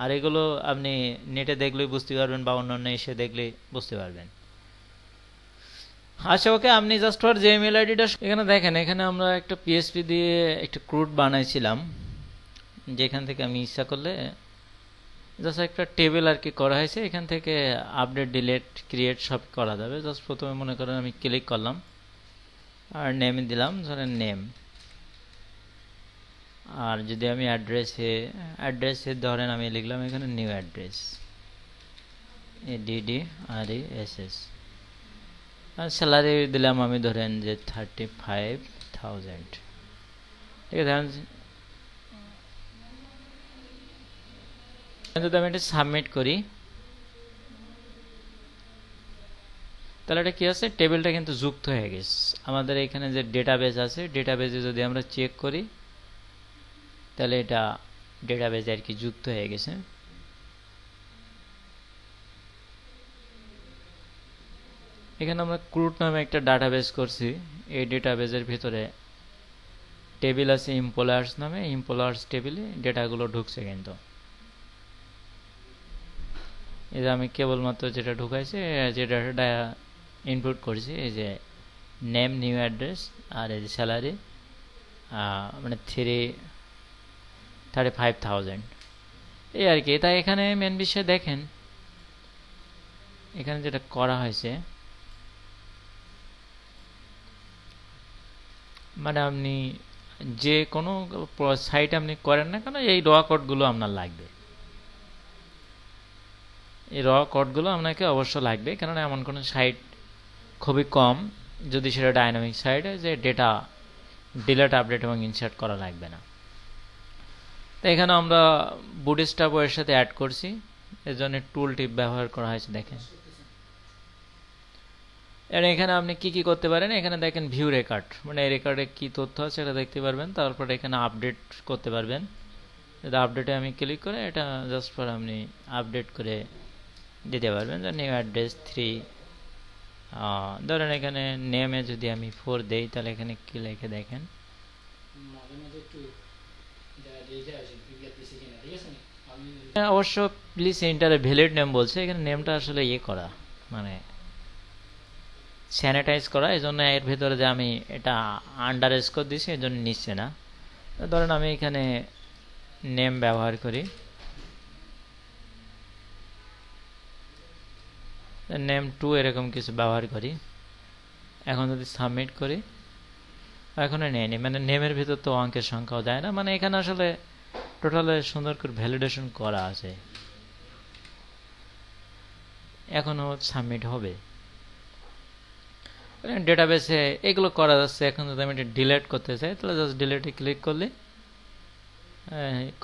আর এগুলো আপনি নেটে দেখলেই বুঝতে পারবেন বা অন্যান্য এসে দেখলেই বুঝতে পারবেন। আচ্ছা ওকে, আপনি জাস্ট ফর যে ইমেল আইডিটা এখানে দেখেন, এখানে আমরা একটা পিএসপি দিয়ে একটা ক্রুড বানাইছিলাম, যেখান থেকে আমি ইচ্ছা করলে জাস্ট একটা টেবিল আর কি করা হয়েছে, এখান থেকে আপডেট ডিলেট ক্রিয়েট সব করা যাবে। জাস্ট প্রথমে মনে করেন আমি ক্লিক করলাম আর নেম দিলাম ধরেন নেম, আর যদি আমি অ্যাড্রেসে ধরেন আমি লিখলাম এখানে নিউ অ্যাড্রেস ADDRESS, আর স্যালারি দিলাম আমি ধরেন যে 35,000। ঠিক আছে, যদি আমি এটা সাবমিট করি তাহলে এটা কি আছে, টেবিলটা কিন্তু যুক্ত হয়ে গেছে আমাদের এখানে যে ডেটাবেজ আছে। ডেটাবেজে যদি আমরা চেক করি তাহলে এটা ডেটাবেজে আর কি যুক্ত হয়ে গেছে। এখানে আমরা ক্রুড নামে একটা ডাটাবেজ করছি, এই ডেটাবেজের ভিতরে টেবিল আছে এমপ্লয়ার্স নামে, এমপ্লয়ার্স টেবিলে ডেটাগুলো ঢুকছে। কিন্তু এই যে আমি কেবলমাত্র যেটা ঢুকাইছি, যে ডাটাটা ইনপুট করছি, এই যে নেম নিউ অ্যাড্রেস আর এই যে স্যালারি মানে 35,000 এই আর কি। তাই এখানে মেন বিষয় দেখেন, এখানে যেটা করা হয়েছে মানে আপনি যে কোনো সাইট আপনি করেন না কেন, এই র কোডগুলো আপনার লাগবে, এই র কোডগুলো আপনাকে অবশ্য লাগবে, কারণ এমন কোনো সাইট খুবই কম, যদি সেটা ডাইনামিক সাইট হয়, যে ডেটা ডিলেট আপডেট এবং ইনসার্ট করা লাগবে না। তো এখানে আমরা বুটস্ট্র্যাপ এর সাথে অ্যাড করছি, এর জন্য টুল টিপ ব্যবহার করা হয়েছে দেখেন। আর এখানে আপনি কি কি করতে পারেন, এখানে দেখেন ভিউ রেকর্ড, মানে এই রেকর্ডে কি তথ্য আছে এটা দেখতে পারবেন। তারপরে এখানে আপডেট করতে পারবেন, যদি আপডেটে আমি ক্লিক করে এটা জাস্ট ফর আপনি আপডেট করে দিতে পারবেন। যে নিউ অ্যাড্রেস 3, ধরেন এখানে নেমে যদি আমি 4 দেই তাহলে এখানে কি লিখে দেখেন, অবশ্য প্লিজ এন্টার ভ্যালিড নেম বলছে, এখানে নেমটা আসলে ইয়ে করা মানে স্যানিটাইজ করা, এই জন্য এর ভেতরে যে আমি এটা আন্ডার স্কোর দিছি এই জন্য নিচ্ছে না। ধরেন আমি এখানে নেম ব্যবহার করি, নেম 2 এরকম কিছু ব্যবহার করি। এখন যদি সাবমিট করি এখনো নেয়নি, মানে নেমের ভিতর তো অঙ্কের সংখ্যাও দেয় না, মানে এখানে আসলে টোটালে সুন্দর করে ভ্যালিডেশন করা আছে, এখনো সাবমিট হবে। ডেটাবেসে এগুলো করা যাচ্ছে। এখন যদি আমি এটা ডিলিট করতে চাই তাহলে জাস্ট ডিলিটে ক্লিক করলে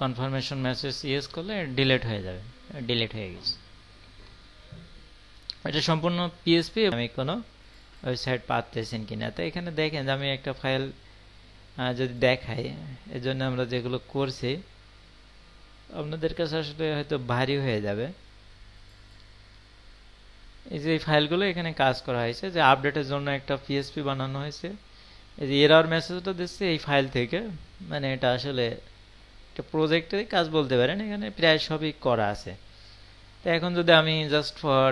কনফার্মেশন মেসেজ ইয়েস করলে ডিলিট হয়ে যাবে, ডিলিট হয়ে গেছে। এটা সম্পূর্ণ পিএসপি, আমি কোনো ওয়েবসাইট পাচ্ছেন কিনা। তো এখানে দেখেন যে আমি একটা ফাইল যদি দেখাই, এর জন্য আমরা যেগুলো করছি আপনাদের কাছে আসলে হয়তো ভারী হয়ে যাবে। এই যে এই ফাইলগুলো এখানে কাজ করা হয়েছে, যে আপডেটের জন্য একটা পিএসপি বানানো হয়েছে, এই যে এরর মেসেজটা দিচ্ছে এই ফাইল থেকে, মানে এটা আসলে একটা প্রজেক্টের কাজ বলতে পারেন, এখানে প্রায় সবই করা আছে। তো এখন যদি আমি জাস্ট ফর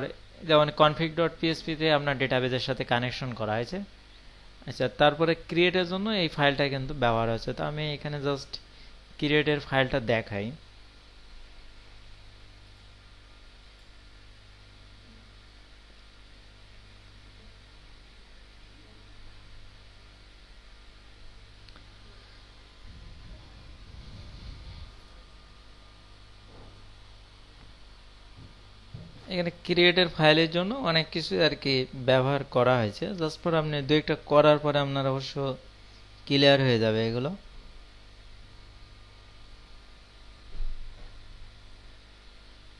যেমন config.php তে আপনার ডেটাবেজের সাথে কানেকশন করা হয়েছে, আচ্ছা তারপরে ক্রিয়েটের জন্য এই ফাইলটা কিন্তু ব্যবহার হচ্ছে। তো আমি এখানে জাস্ট ক্রিয়েটের ফাইলটা দেখাই। এখানে ক্রিয়েটের ফাইলের জন্য অনেক কিছু আর কি ব্যবহার করা হয়েছে, জাস্ট ফর আপনি দু একটা করার পরে আপনার অবশ্য ক্লিয়ার হয়ে যাবে এগুলো।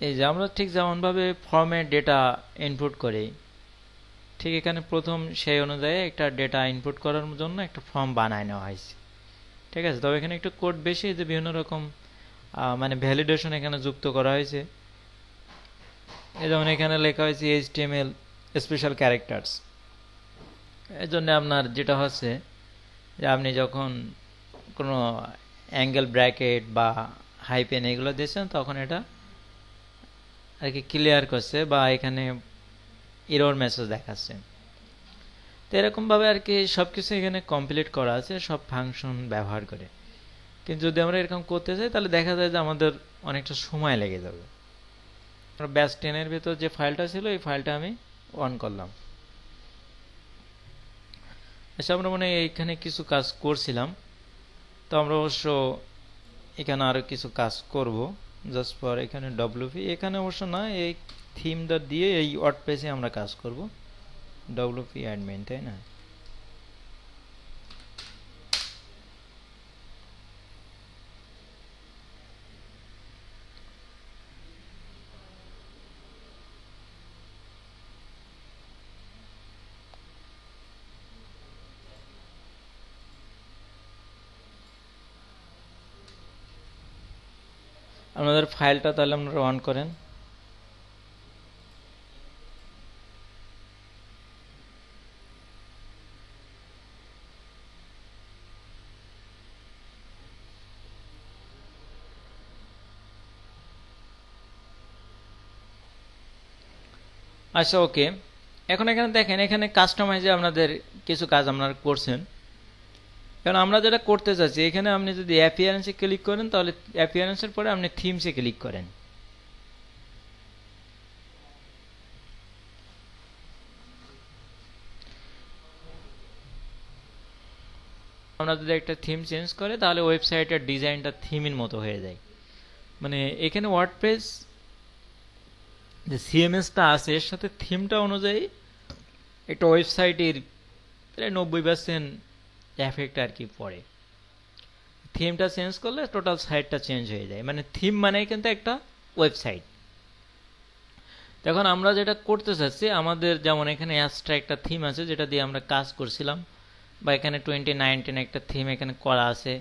এই যে আমরা ঠিক যেমনভাবে ফর্মে ডেটা ইনপুট করি, ঠিক এখানে প্রথম সেই অনুযায়ী একটা ডেটা ইনপুট করার জন্য একটা ফর্ম বানায় নেওয়া হয়েছে। ঠিক আছে, তবে এখানে একটু কোড বেশি, যে বিভিন্ন রকম মানে ভ্যালিডেশন এখানে যুক্ত করা হয়েছে। এই যেমন এখানে লেখা হয়েছে HTML স্পেশাল ক্যারেক্টার্স, এর জন্য আপনার যেটা হচ্ছে যে আপনি যখন কোনো অ্যাঙ্গেল ব্র্যাকেট বা হাইপেন এগুলো দিয়েছেন তখন এটা আর কি ক্লিয়ার করছে বা এখানে এরর মেসেজ দেখাচ্ছে। তো এরকমভাবে আর কি সবকিছু এখানে কমপ্লিট করা আছে সব ফাংশন ব্যবহার করে। কিন্তু যদি আমরা এরকম করতে চাই তাহলে দেখা যায় যে আমাদের অনেকটা সময় লেগে যাবে। ব্যাস 10 এর ভিতর যে ফাইলটা ছিল এই ফাইলটা আমি অন করলাম। আচ্ছা, আমরা মনে হয় এইখানে কিছু কাজ করছিলাম, তো আমরা অবশ্য এখানে আরো কিছু কাজ করব। জাস্ট ফর এখানে ডব্লিউপি, এখানে অবশ্য না, এই থিমটা দিয়ে এই ওয়ার্ডপ্রেসে আমরা কাজ করব। ডব্লিউপি অ্যাডমিন, তাই না? আপনাদের ফাইলটা তাহলে আপনারা অন করেন। আচ্ছা, ওকে। এখন এখানে দেখেন, এখানে কাস্টমাইজে আপনাদের কিছু কাজ আপনারা করছেন। কারণ আমরা যেটা করতে চাচ্ছি, এখানে আপনি যদি অ্যাপিয়ারেন্সে ক্লিক করেন তাহলে অ্যাপিয়ারেন্সের পরে আপনি থিমসে ক্লিক করেন। আমরা যদি একটা থিম চেঞ্জ করে তাহলে ওয়েবসাইটের ডিজাইনটা থিমের মতো হয়ে যায়। মানে এখানে ওয়ার্ডপ্রেস যে সিএমএসটা আছে এর সাথে থিমটা অনুযায়ী একটা ওয়েবসাইটের প্রায় 90% এফেক্ট আর কি পড়ে। থিমটা চেঞ্জ করলে টোটাল সাইটটা চেঞ্জ হয়ে যায়। মানে থিম মানে কিন্তু একটা ওয়েবসাইট। এখন আমরা যেটা করতে চাচ্ছি, আমাদের যেমন এখানে অ্যাস্ট্রা একটা থিম আছে যেটা দিয়ে আমরা কাজ করছিলাম, বা এখানে 2019 একটা থিম এখানে করা আছে।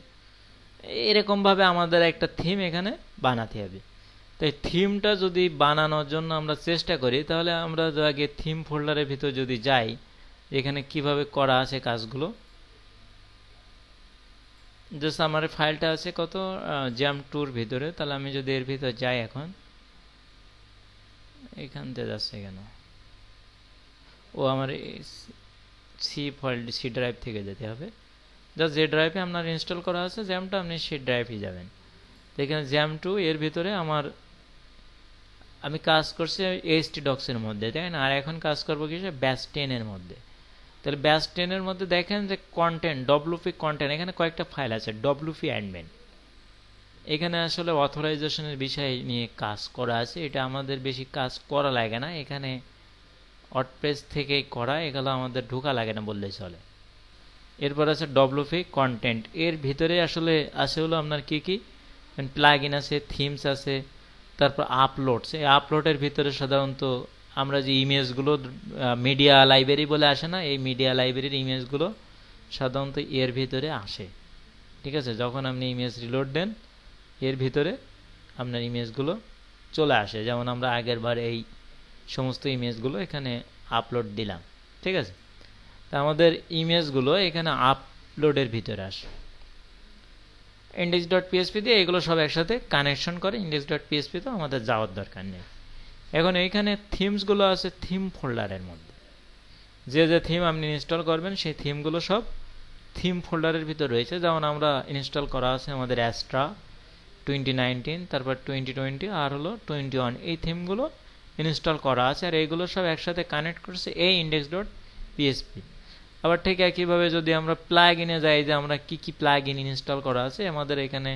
এরকমভাবে আমাদের একটা থিম এখানে বানাতে হবে। তো এই থিমটা যদি বানানোর জন্য আমরা চেষ্টা করি তাহলে আমরা আগে থিম ফোল্ডারের ভিতর যদি যাই, এখানে কিভাবে করা আছে কাজগুলো। জাস্ট আমার ফাইলটা আছে কত জ্যাম2 ভিতরে, তাহলে আমি যদি এর ভিতর যাই, এখন এখান থেকে যাচ্ছে কেন, ও আমার সি ড্রাইভ থেকে যেতে হবে। জাস্ট যে ড্রাইভে আপনার ইনস্টল করা আছে জ্যামটা, আপনি সেই ড্রাইভে যাবেন। তো এখানে জ্যাম2 এর ভিতরে আমি কাজ করছি এইচটি ডক্সের মধ্যে, তাই না? আর এখন কাজ করবো কিসে, ব্যাস 10 এর মধ্যে। তাহলে ব্যাস 10 এর মধ্যে দেখেন যে কন্টেন্ট, ডব্লিউপি কন্টেন্ট, এখানে কয়েকটা ফাইল আছে। ডব্লিউপি অ্যাডমিন, এখানে আসলে অথরাইজেশনের বিষয় নিয়ে কাজ করা আছে। এটা আমাদের বেশি কাজ করা লাগে না, এখানে ওয়ার্ডপ্রেস থেকেই করা, এগুলো আমাদের ঢোকা লাগে না বললেই চলে। এরপর আছে ডব্লিউপি কন্টেন্ট, এর ভিতরে আসলে আছে হলো আপনার কি কি প্লাগইন আছে, থিমস আছে, তারপর আপলোডস। এই আপলোডের ভিতরে সাধারণত আমরা যে ইমেজগুলো মিডিয়া লাইব্রেরি বলে আসে না, এই মিডিয়া লাইব্রেরির ইমেজগুলো সাধারণত এর ভিতরে আসে। ঠিক আছে, যখন আপনি ইমেজ রিলোড দেন এর ভিতরে আপনার ইমেজগুলো চলে আসে। যেমন আমরা আগের বার এই সমস্ত ইমেজগুলো এখানে আপলোড দিলাম। ঠিক আছে, তা আমাদের ইমেজগুলো এখানে আপলোডের ভিতরে আসে। index.php দিয়ে এগুলো সব একসাথে কানেকশন করে। index.php তো আমাদের যাওয়ার দরকার নেই। এখন এইখানে থিমসগুলো আছে থিম ফোল্ডারের মধ্যে। যে যে থিম আপনি ইনস্টল করবেন সেই থিমগুলো সব থিম ফোল্ডারের ভিতর রয়েছে। যেমন আমরা ইনস্টল করা আছে আমাদের অ্যাস্ট্রা 2019, তারপর 2020 আর হলো 21, এই থিমগুলো ইনস্টল করা আছে। আর এইগুলো সব একসাথে কানেক্ট করছে এই index.php। আবার ঠিক একইভাবে যদি আমরা প্লাগইনে যাই, যে আমরা কি কি প্লাগইন ইনস্টল করা আছে, আমাদের এখানে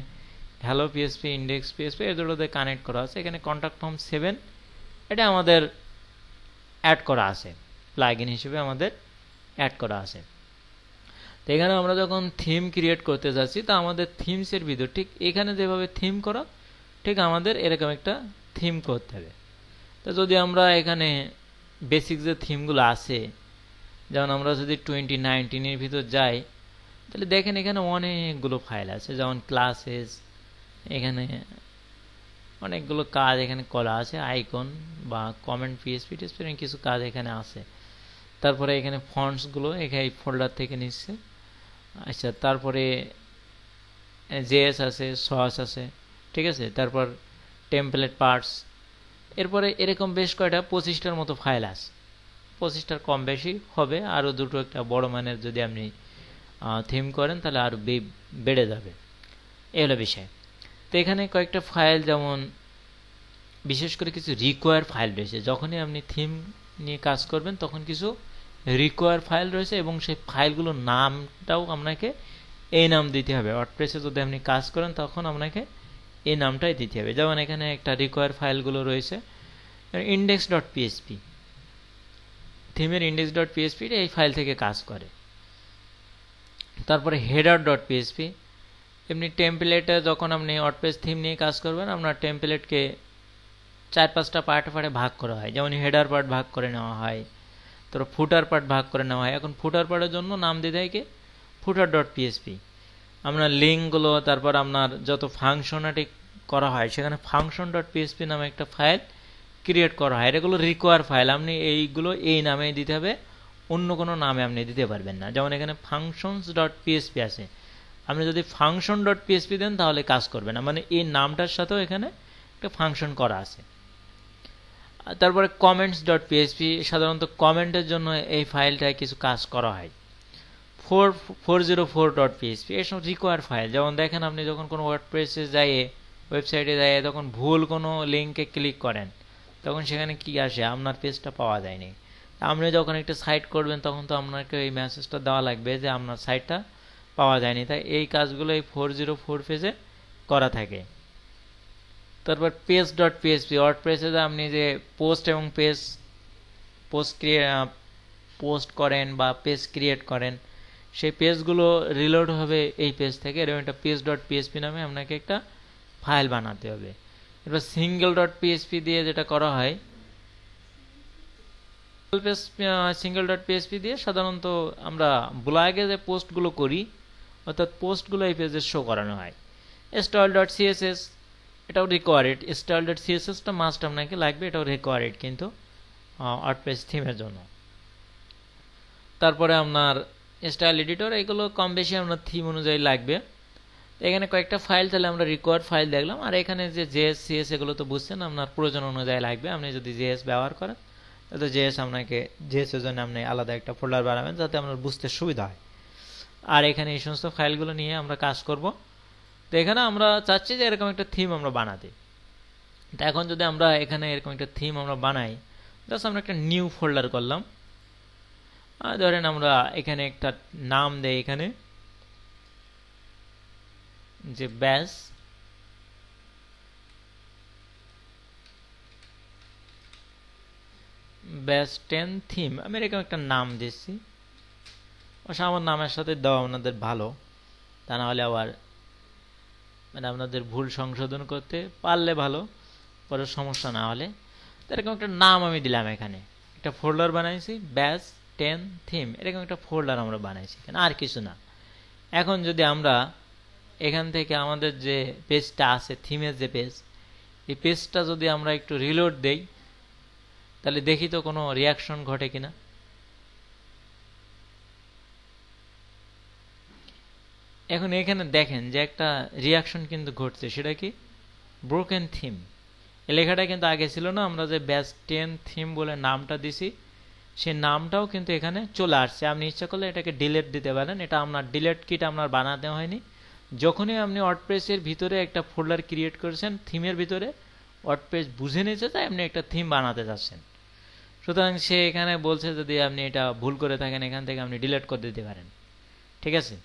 হ্যালো পিএসপি, ইন্ডেক্স পিএসপি এই দুটোতে কানেক্ট করা আছে। এখানে কন্ট্যাক্ট ফর্ম 7 এটা আমাদের অ্যাড করা আছে, প্লাগইন হিসেবে আমাদের অ্যাড করা আছে। তো এখানে আমরা যখন থিম ক্রিয়েট করতে যাচ্ছি, তা আমাদের থিমসের ভিতর ঠিক এখানে যেভাবে থিম করা, ঠিক আমাদের এরকম একটা থিম করতে হবে। তো যদি আমরা এখানে বেসিক যে থিমগুলো আছে, যেমন আমরা যদি 2019 এর ভিতর যাই, তাহলে দেখেন এখানে অনেকগুলো ফাইল আছে। যেমন ক্লাসেস, এখানে অনেকগুলো কাজ এখানে করা আছে, আইকন বা কমেন্ট পিএসপি টিএসপি কিছু কাজ এখানে আছে। তারপরে এখানে ফন্টসগুলো এখানে এই ফোল্ডার থেকে নিচ্ছে। আচ্ছা, তারপরে জেএস আছে, সস আছে। ঠিক আছে, তারপর টেমপ্লেট পার্টস, এরপরে এরকম বেশ কয়টা 25টার মতো ফাইল আছে, 25টার কম বেশি হবে, আরও দুটো একটা বড় মানের যদি আপনি থিম করেন তাহলে আরও বেড়ে যাবে, এই হলো বিষয়। তো এখানে কয়েকটা ফাইল, যেমন বিশেষ করে কিছু রিকোয়ার ফাইল রয়েছে, যখনই আপনি থিম নিয়ে কাজ করবেন তখন কিছু রিকোয়ার ফাইল রয়েছে এবং সেই ফাইলগুলোর নামটাও আপনাকে এই নাম দিতে হবে। ওয়ার্ডপ্রেসে যদি আপনি কাজ করেন তখন আপনাকে এই নামটাই দিতে হবে। যেমন এখানে একটা রিকোয়ার ফাইলগুলো রয়েছে index.php, থিমের index.php এই ফাইল থেকে কাজ করে। তারপরে header.php, এমনি টেমপ্লেটে যখন আপনি ওয়ার্ডপ্রেস থিম নিয়ে কাজ করবেন আপনার টেমপ্লেটকে 4-5টা পার্টে ভাগ করা হয়, যেমন হেডার পার্ট ভাগ করে নেওয়া হয়, তারপর ফুটার পার্ট ভাগ করে নেওয়া হয়। এখন ফুটার পার্টের জন্য নাম দিতে হয় কি footer.php। আপনার লিঙ্কগুলো, তারপর আপনার যত ফাংশনালিটি করা হয় সেখানে function.php নামে একটা ফাইল ক্রিয়েট করা হয়, এগুলো রিকোয়ার ফাইল, আপনি এইগুলো এই নামেই দিতে হবে, অন্য কোনো নামে আপনি দিতে পারবেন না। যেমন এখানে functions.php আছে, আপনি যদি function.php দেন তাহলে কাজ করবে না, মানে এই নামটার সাথেও এখানে একটা ফাংশন করা আছে। তারপরে comments.php, সাধারণত কমেন্টের জন্য এই ফাইলটায় কিছু কাজ করা হয়। 404.php এসব রিকোয়ার ফাইল। যেমন দেখেন আপনি যখন কোনো ওয়ার্ডপ্রেসে যাইয়ে, ওয়েবসাইটে যাইয়ে তখন ভুল কোনো লিঙ্কে ক্লিক করেন তখন সেখানে কি আসে, আপনার পেজটা পাওয়া যায়নি। আপনি যখন একটা সাইট করবেন তখন তো আপনাকে এই মেসেজটা দেওয়া লাগবে যে আপনার সাইটটা পাওয়া যায়নি, তাই এই কাজগুলো এই 404 পেজে করা থাকে। তারপর page.php, ওয়ার্ডপ্রেসে আপনি যে পোস্ট এবং পোস্ট করেন বা পেজ ক্রিয়েট করেন, সেই পেজগুলো রিলোড হবে এই পেজ থেকে, এরকম একটা page.php নামে আপনাকে একটা ফাইল বানাতে হবে। এবার single.php দিয়ে যেটা করা হয়, single.php দিয়ে সাধারণত আমরা ব্লগে যে পোস্টগুলো করি অর্থাৎ পোস্টগুলো এই পেজে শো করানো হয়। style.css, এটাও রিকোয়ার্ড, style.css-টা মাস্ট আপনাকে লাগবে, এটাও রিকোয়ার্ড কিন্তু ওয়ার্ডপ্রেস থিমের জন্য। তারপরে আপনার স্টাইল এডিটর, এগুলো কম বেশি আপনার থিম অনুযায়ী লাগবে। এখানে কয়েকটা ফাইল তাহলে আমরা রিকোয়ার্ড ফাইল দেখলাম, আর এখানে যে জেএস সিএস এগুলো তো বুঝছেন আপনার প্রয়োজন অনুযায়ী লাগবে। আপনি যদি জেএস ব্যবহার করেন তাহলে জেএস আপনাকে জেএসের জন্য আপনি আলাদা একটা ফোল্ডার বানাবেন যাতে আপনার বুঝতে সুবিধা হয়। আর এখানে এই সমস্ত ফাইলগুলো নিয়ে আমরা কাজ করব। তো এখানে আমরা চাচ্ছি যে এরকম একটা থিম আমরা বানাতে। তো এখন যদি আমরা এখানে এরকম একটা থিম আমরা বানাই, জাস্ট আমরা একটা নিউ ফোল্ডার করলাম, ধরেন আমরা এখানে একটা নাম দেই, এখানে যে ব্যাস 10 থিম, আমি এরকম একটা নাম দিচ্ছি। অবশ্য আমার নামের সাথে দেওয়া আপনাদের ভালো, তা না হলে আবার মানে আপনাদের ভুল সংশোধন করতে পারলে ভালো, পরে সমস্যা না হলে। তো এরকম একটা নাম আমি দিলাম, এখানে একটা ফোল্ডার বানাইছি ব্যাস 10 থিম, এরকম একটা ফোল্ডার আমরা বানাইছি, এখানে আর কিছু না। এখন যদি আমরা এখান থেকে আমাদের যে পেজটা আছে, থিমের যে পেজ, এই পেজটা যদি আমরা একটু রিলোড দেই তাহলে দেখি তো কোনো রিয়াকশন ঘটে কিনা। এখন এখানে দেখেন যে একটা রিয়াকশন কিন্তু ঘটছে, সেটা কি ব্রোকেন থিম। এই লেখাটা কিন্তু আগে ছিল না, আমরা যে ব্যাস 10 থিম বলে নামটা দিছি সেই নামটাও কিন্তু এখানে চলে আসছে। আপনি ইচ্ছা করলে এটাকে ডিলিট দিতে পারেন, এটা আপনার ডিলিট কিট আপনার বানাতে হয়নি। যখনই আপনি ওয়ার্ডপ্রেসের ভিতরে একটা ফোল্ডার ক্রিয়েট করেছেন থিমের ভিতরে, ওয়ার্ডপ্রেস বুঝে নিয়েছে তাই আপনি একটা থিম বানাতে যাচ্ছেন, সুতরাং সে এখানে বলছে যদি আপনি এটা ভুল করে থাকেন এখান থেকে আপনি ডিলিট করে দিতে পারেন, ঠিক আছে।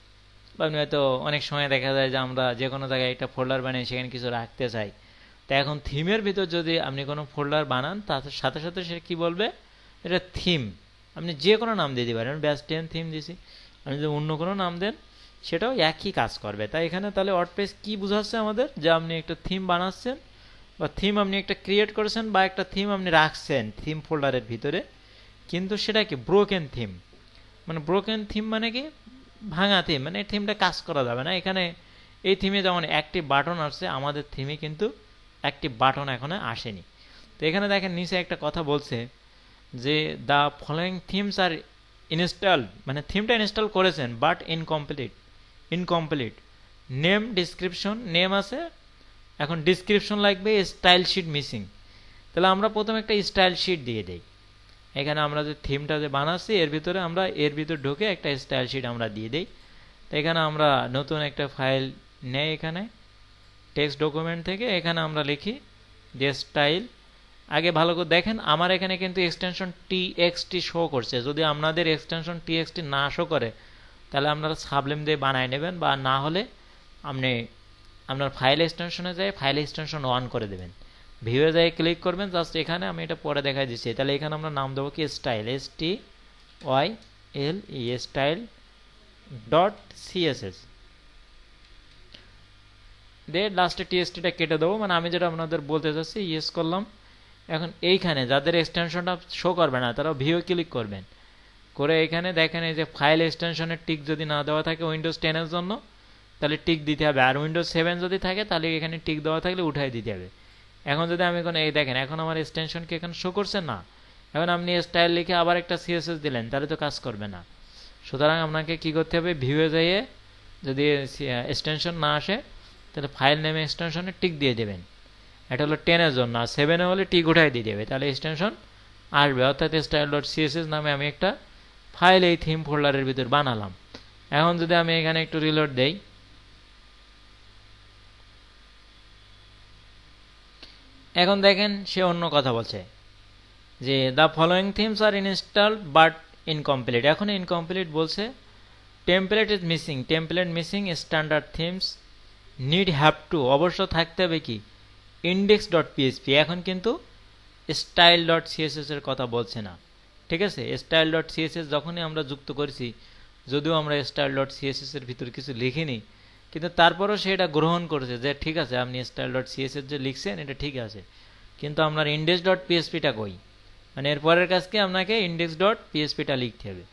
বা আপনি হয়তো অনেক সময় দেখা যায় যে আমরা যে কোনো জায়গায় একটা ফোল্ডার বানিয়ে সেখানে কিছু রাখতে চাই, তো এখন থিমের ভিতর যদি আপনি কোনো ফোল্ডার বানান তার সাথে সাথে সে কি বলবে, এটা থিম, আপনি যে কোনো নাম দিতে পারেন, ব্যাস 10 থিম দিছি, আপনি যদি অন্য কোনো নাম দেন সেটাও একই কাজ করবে। তাই এখানে তাহলে ওয়ার্ডপ্রেস কি বোঝাচ্ছে আমাদের, যে আপনি একটা থিম বানাচ্ছেন বা থিম আপনি একটা ক্রিয়েট করেছেন বা একটা থিম আপনি রাখছেন থিম ফোল্ডারের ভিতরে, কিন্তু সেটা কি ব্রোকেন থিম। মানে ব্রোকেন থিম মানে কি ভাঙা থিম, মানে এই থিমটা কাজ করা যাবে না। এখানে এই থিমে যেমন অ্যাক্টিভ বাটন আসছে, আমাদের থিমে কিন্তু অ্যাক্টিভ বাটন এখনো আসেনি। তো এখানে দেখেন নিচে একটা কথা বলছে যে the following themes are install, মানে থিমটা ইনস্টল করেছেন but incomplete name description, name আছে, এখন ডিসক্রিপশন লাগবে, স্টাইল শিট মিসিং। তাহলে আমরা প্রথমে একটা স্টাইল শিট দিয়ে দেই। এখানে আমরা যে থিমটা যে বানাচ্ছি এর ভিতরে আমরা এর ভিতর ঢুকে একটা স্টাইল শিট আমরা দিয়ে দেই। তো এখানে আমরা নতুন একটা ফাইল নেই, এখানে টেক্সট ডকুমেন্ট থেকে এখানে আমরা লিখি যে স্টাইল। আগে ভালো করে দেখেন আমার এখানে কিন্তু এক্সটেনশন টিএক্সটি শো করছে। যদি আপনাদের এক্সটেনশন টিএক্সটি না শো করে তাহলে আপনারা সাবলিম দিয়ে বানায় নেবেন, বা না হলে আপনি আপনার ফাইল এক্সটেনশনে যায় ফাইল এক্সটেনশন অন করে দেবেন, ভিউয়ে যায় ক্লিক করবেন। জাস্ট এখানে আমি এটা পরে দেখাই দিচ্ছি। তাহলে এখানে আমরা নাম দেবো কি style, STYLE style dot CSS দিয়ে লাস্টে টিএক্সটিটা কেটে দেবো। মানে আমি যেটা আপনাদের বলতে চাচ্ছি ইয়েস করলাম। এখন এইখানে যাদের এক্সটেনশনটা শো করবে না তারা ভিউ ক্লিক করবেন, করে এখানে দেখেন এই যে ফাইল এক্সটেনশনের টিক যদি না দেওয়া থাকে উইন্ডোজ 10 এর জন্য তাহলে টিক দিতে হবে, আর উইন্ডোজ 7 যদি থাকে তাহলে এখানে টিক দেওয়া থাকলে উঠাই দিতে হবে। এখন যদি আমি কোনো এই দেখেন এখন আমার এক্সটেনশনকে এখানে শো করছে না। এখন আপনি স্টাইল লিখে আবার একটা সিএসএস দিলেন তাহলে তো কাজ করবে না। সুতরাং আপনাকে কি করতে হবে, ভিউয়ে যাইয়ে যদি এক্সটেনশন না আসে তাহলে ফাইল নেমে এক্সটেনশনে টিক দিয়ে দেবেন। এটা হলো 10 এর জন্য, আর 7 এ হলে টিক উঠাই দিয়ে দেবে, তাহলে এক্সটেনশন আসবে। অর্থাৎ স্টাইল ডট সিএসএস নামে আমি একটা ফাইল এই থিম ফোল্ডারের ভিতর বানালাম। এখন যদি আমি এখানে একটু রিলোড দেই, এখন দেখেন সে অন্য কথা বলছে যে the following themes are installed but incomplete. এখন ইনকমপ্লিট বলছে, template is missing, template missing, standard themes need have to, অবশ্য থাকতে হবে কি ইন্ডেক্স ডট পিএইচপি। এখন কিন্তু স্টাইল ডট সিএসএস এর কথা বলছে না, ঠিক আছে। স্টাইল ডট সিএসএস যখনই আমরা যুক্ত করেছি, যদিও আমরা স্টাইল ডট সিএসএস এর ভিতর কিছু লিখিনি, কিন্তু তারপরও সে এটা গ্রহণ করেছে যে ঠিক আছে আপনি স্টাইল ডট সিএসএস যে লিখছেন এটা ঠিক আছে, কিন্তু আপনার ইন্ডেক্স ডট পিএইচপিটা কই, মানে এর পরের কাজকে আপনাকে ইন্ডেক্স ডট পিএইচপিটা লিখতে হবে।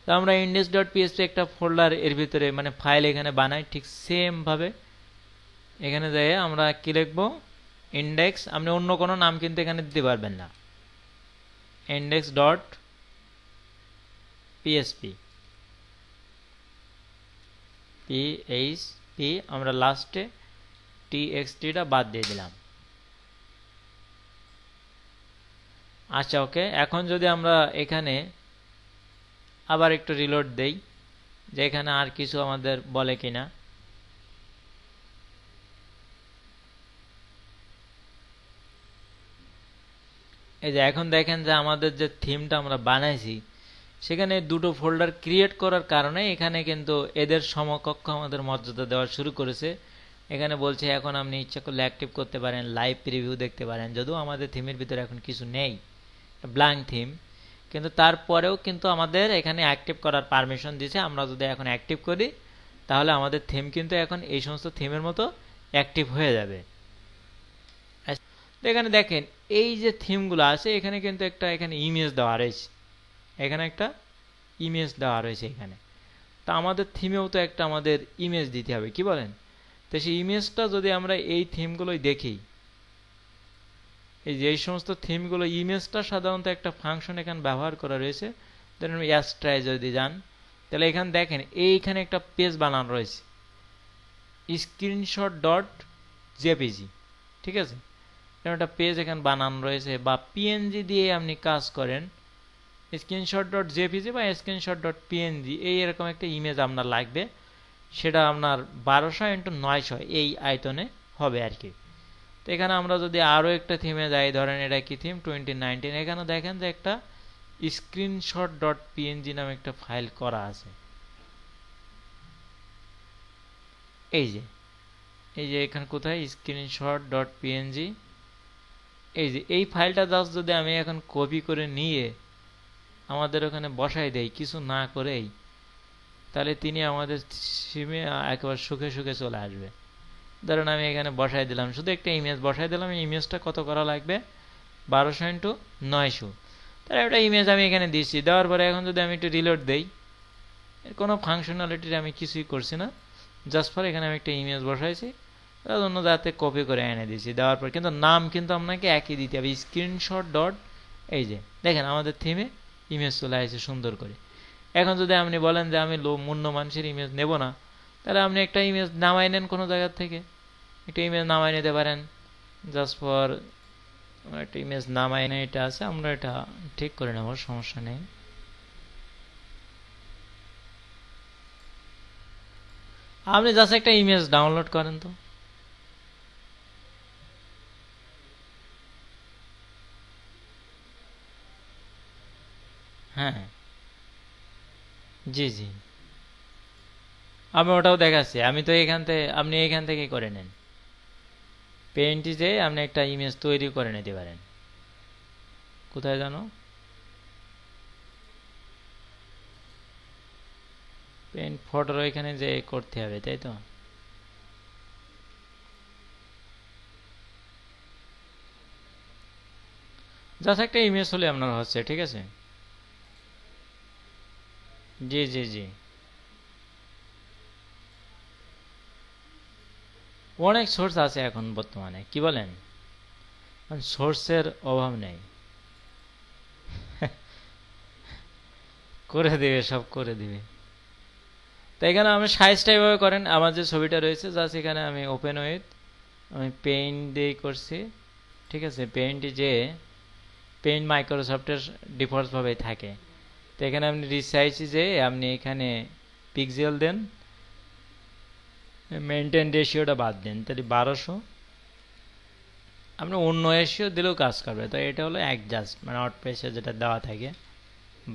তো আমরা ইন্ডেক্স ডট পিএইচপি একটা ফোল্ডার এর ভিতরে মানে ফাইল এখানে বানাই, ঠিক সেম ভাবে এখানে যাই আমরা কি লিখবো ইন্ডেক্স, আপনি অন্য কোনো নাম কিন্তু এখানে দিতে পারবেন না, ইন্ডেক্স ডট পিএইচপি পিএইচপি আমরা লাস্টে টিএক্সটিটা বাদ দিয়ে দিলাম। আচ্ছা ওকে, এখন যদি আমরা এখানে আবার একটু রিলোড দেই যে এখানে আর কিছু আমাদের বলে কিনা। এই যে এখন দেখেন যে আমাদের যে থিমটা আমরা বানাইছি সেখানে দুটো ফোল্ডার ক্রিয়েট করার কারণে এখানে কিন্তু এদের সমকক্ষ আমাদের মর্যাদা দেওয়া শুরু করেছে। এখানে বলছে এখন আপনি ইচ্ছা করলে অ্যাক্টিভ করতে পারেন, লাইভ প্রিভিউ দেখতে পারেন, যদিও আমাদের থিমের ভিতরে এখন কিছু নেই, ব্ল্যাঙ্ক থিম, কিন্তু তারপরেও কিন্তু আমাদের এখানে অ্যাক্টিভ করার পারমিশন দিয়েছে। আমরা যদি এখন অ্যাক্টিভ করি তাহলে আমাদের থিম কিন্তু এখন এই সমস্ত থিমের মতো অ্যাক্টিভ হয়ে যাবে। তো এখানে দেখেন এই যে থিমগুলো আছে এখানে কিন্তু একটা এখানে ইমেজ দেওয়া রয়েছে, এখানে একটা ইমেজ দেওয়া রয়েছে এখানে। তা আমাদের থিমেও তো একটা আমাদের ইমেজ দিতে হবে, কি বলেন? তো সেই ইমেজটা যদি আমরা এই থিমগুলোই দেখি, এই যে এই সমস্ত থিমগুলো ইমেজটা সাধারণত একটা ফাংশন এখানে ব্যবহার করা রয়েছে। ধরুন অ্যাস্ট্রাই যদি যান তাহলে এখানে দেখেন এইখানে একটা পেজ বানানো রয়েছে স্ক্রিনশট ডট জেপিজি, ঠিক আছে, একটা পেজ এখানে বানানো রয়েছে। বা পিএনজি দিয়ে আপনি কাজ করেন স্ক্রিনশট ডট জেপিজি বা স্ক্রিনশট ডট পিএনজি, এই এরকম একটা ইমেজ আপনার লাগবে, সেটা আপনার 1200x900 এই আয়তনে হবে আর কি। তো এখানে আমরা যদি আরও একটা থিমে যাই, ধরেন এটা কি থিম 2019, এখানে দেখেন যে একটা স্ক্রিনশট ডট পিএনজি নামে একটা ফাইল করা আছে। এই যে এখানে কোথায় স্ক্রিনশট ডট পিএনজি, এই যে এই ফাইলটা জাস্ট যদি আমি এখন কপি করে নিয়ে আমাদের ওখানে বসাই দেই কিছু না করেই, তাহলে তিনি আমাদের সিমে একেবারে সুখে সুখে চলে আসবে। ধরুন আমি এখানে বসাই দিলাম, শুধু একটা ইমেজ বসাই দিলাম, এই ইমেজটা কত করা লাগবে 1200x900, তাহলে একটা ইমেজ আমি এখানে দিচ্ছি। দেওয়ার পরে এখন যদি আমি একটু রিলোড দেই, এর কোনো ফাংশনালিটি আমি কিছুই করছি না, জাস্ট ফর এখানে আমি একটা ইমেজ বসাইছি, তার জন্য যাতে কপি করে এনে দিয়েছি। দেওয়ার পর কিন্তু নাম কিন্তু আপনাকে একই দিতে হবে স্ক্রিনশট ডট, এই যে দেখেন আমাদের থিমে ইমেজ চলে আসছে সুন্দর করে। এখন যদি আপনি বলেন যে আমি মূল্য মানুষের ইমেজ নেব না, তাহলে আপনি একটা ইমেজ নামাই নেন কোনো জায়গার থেকে, একটা ইমেজ নামাই নিতে পারেন জাস্ট ফর একটা ইমেজ নামাই না, এটা আছে, আমরা এটা ঠিক করে নেব, সমস্যা নেই। আপনি জাস্ট একটা ইমেজ ডাউনলোড করেন তো। হ্যাঁ, জি জি, আমি ওটাও দেখাচ্ছি। আমি তো এখান থেকে, আপনি এখান থেকে করে নেন, পেইন্টে যে আপনি একটা ইমেজ তৈরি করে নিতে পারেন। কোথায় জানো, পেইন্ট ফটোর এখানে যে করতে হবে, তাই তো? জাস্ট একটা ইমেজ হলে আপনার হচ্ছে, ঠিক আছে। জি জি জি, অনেক সোর্স আছে এখন বর্তমানে, কি বলেন, সোর্সের অভাব নেই। করে দিবে, সব করে দিবে। তো এখানে আপনি সাইজটা এভাবে করেন, আমার যে ছবিটা রয়েছে জাস্ট এখানে আমি ওপেন উইথ, আমি পেইন্ট দিয়ে করছি, ঠিক আছে। পেইন্টে যে পেইন্ট মাইক্রোসফটের ডিফল্টভাবেই থাকে। তো এখানে আপনি রিসাইজে যে আপনি এখানে পিক্সেল দেন, মেনটেন রেশিওটা বাদ দেন, তাহলে 1200। আপনি অন্য রেশিও দিলেও কাজ করবে। তো এটা হলো অ্যাডজাস্ট, মানে আউটপেসে যেটা দেওয়া থাকে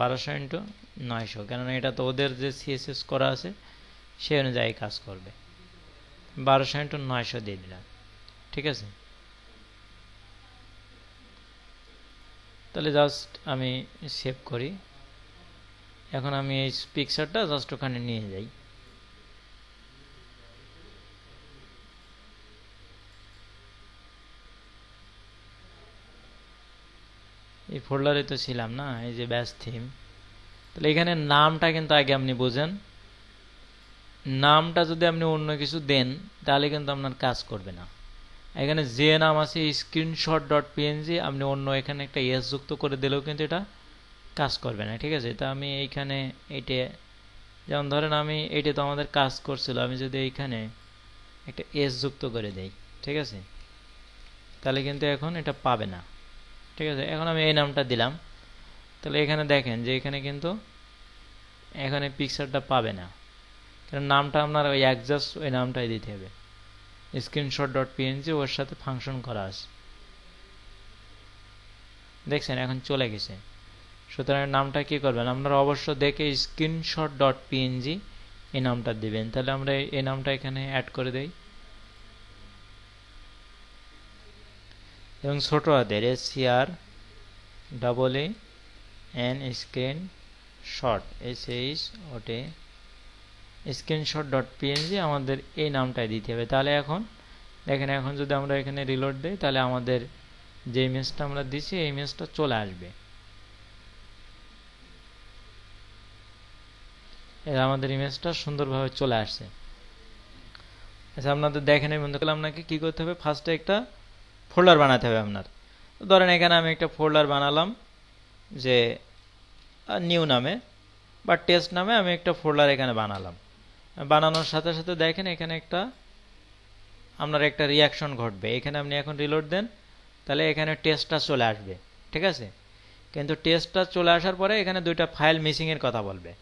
1200 × 900, কেননা এটা তো ওদের যে সিএসএস করা আছে সেই অনুযায়ী কাজ করবে। 1200 × 900 দিয়ে দিলাম, ঠিক আছে। তাহলে জাস্ট আমি সেভ করি। এখন আমি এই পিকচারটা জাস্ট ওখানে নিয়ে যাই। এই ফোল্ডারে তো ছিলাম না, এই যে ব্যাস থিম। তাহলে এখানে নামটা কিন্তু আগে আপনি বোঝেন, নামটা যদি আপনি অন্য কিছু দেন তাহলে কিন্তু আপনার কাজ করবে না। এখানে যে নাম আছে screenshot.png, আপনি অন্য এখানে একটা এস যুক্ত করে দিলেও কিন্তু এটা কাজ করবে না, ঠিক আছে। তা আমি এইখানে এইটা, যেমন ধরেন আমি এইটা তো আমাদের কাজ করছিল, আমি যদি এইখানে একটা এস যুক্ত করে দেই, ঠিক আছে, তাহলে কিন্তু এখন এটা পাবে না, ঠিক আছে। এখন আমি এই নামটা দিলাম, তাহলে এখানে দেখেন যে এখানে কিন্তু এখানে পিকচারটা পাবে না, কারণ নামটা আপনার ওই একজাস্ট ওই নামটাই দিতে হবে, screenshot.png ওর সাথে ফাংশন করা আছে, দেখছেন এখন চলে গেছে। সুতরাং নামটা কি করবেন আপনারা অবশ্য দেখে screenshot.png এই নামটা দিবেন। তাহলে আমরা এই নামটা এখানে অ্যাড করে দেই, এবং ছোট হাতের SCREEN screenshot screenshot.png আমাদের এই নামটাই দিতে হবে। তাহলে এখন দেখেন, এখন যদি আমরা এখানে রিলোড দেই তাহলে আমাদের যে ইমেজটা আমরা দিছি এই ইমেজটা চলে আসবে। এটা আমাদের ইমেজটা সুন্দরভাবে চলে আসছে। আচ্ছা, আপনাদের দেখেন এই বন্ধু, আপনাকে কি করতে হবে, ফার্স্টে একটা ফোল্ডার বানাতে হবে আপনার। ধরেন এখানে আমি একটা ফোল্ডার বানালাম যে নিউ নামে বা টেস্ট নামে, আমি একটা ফোল্ডার এখানে বানালাম। বানানোর সাথে সাথে দেখেন এখানে একটা আপনার একটা রিয়াকশন ঘটবে। এখানে আপনি এখন রিলোড দেন, তাহলে এখানে টেস্টটা চলে আসবে, ঠিক আছে। কিন্তু টেস্টটা চলে আসার পরে এখানে দুইটা ফাইল মিসিং এর কথা বলবে।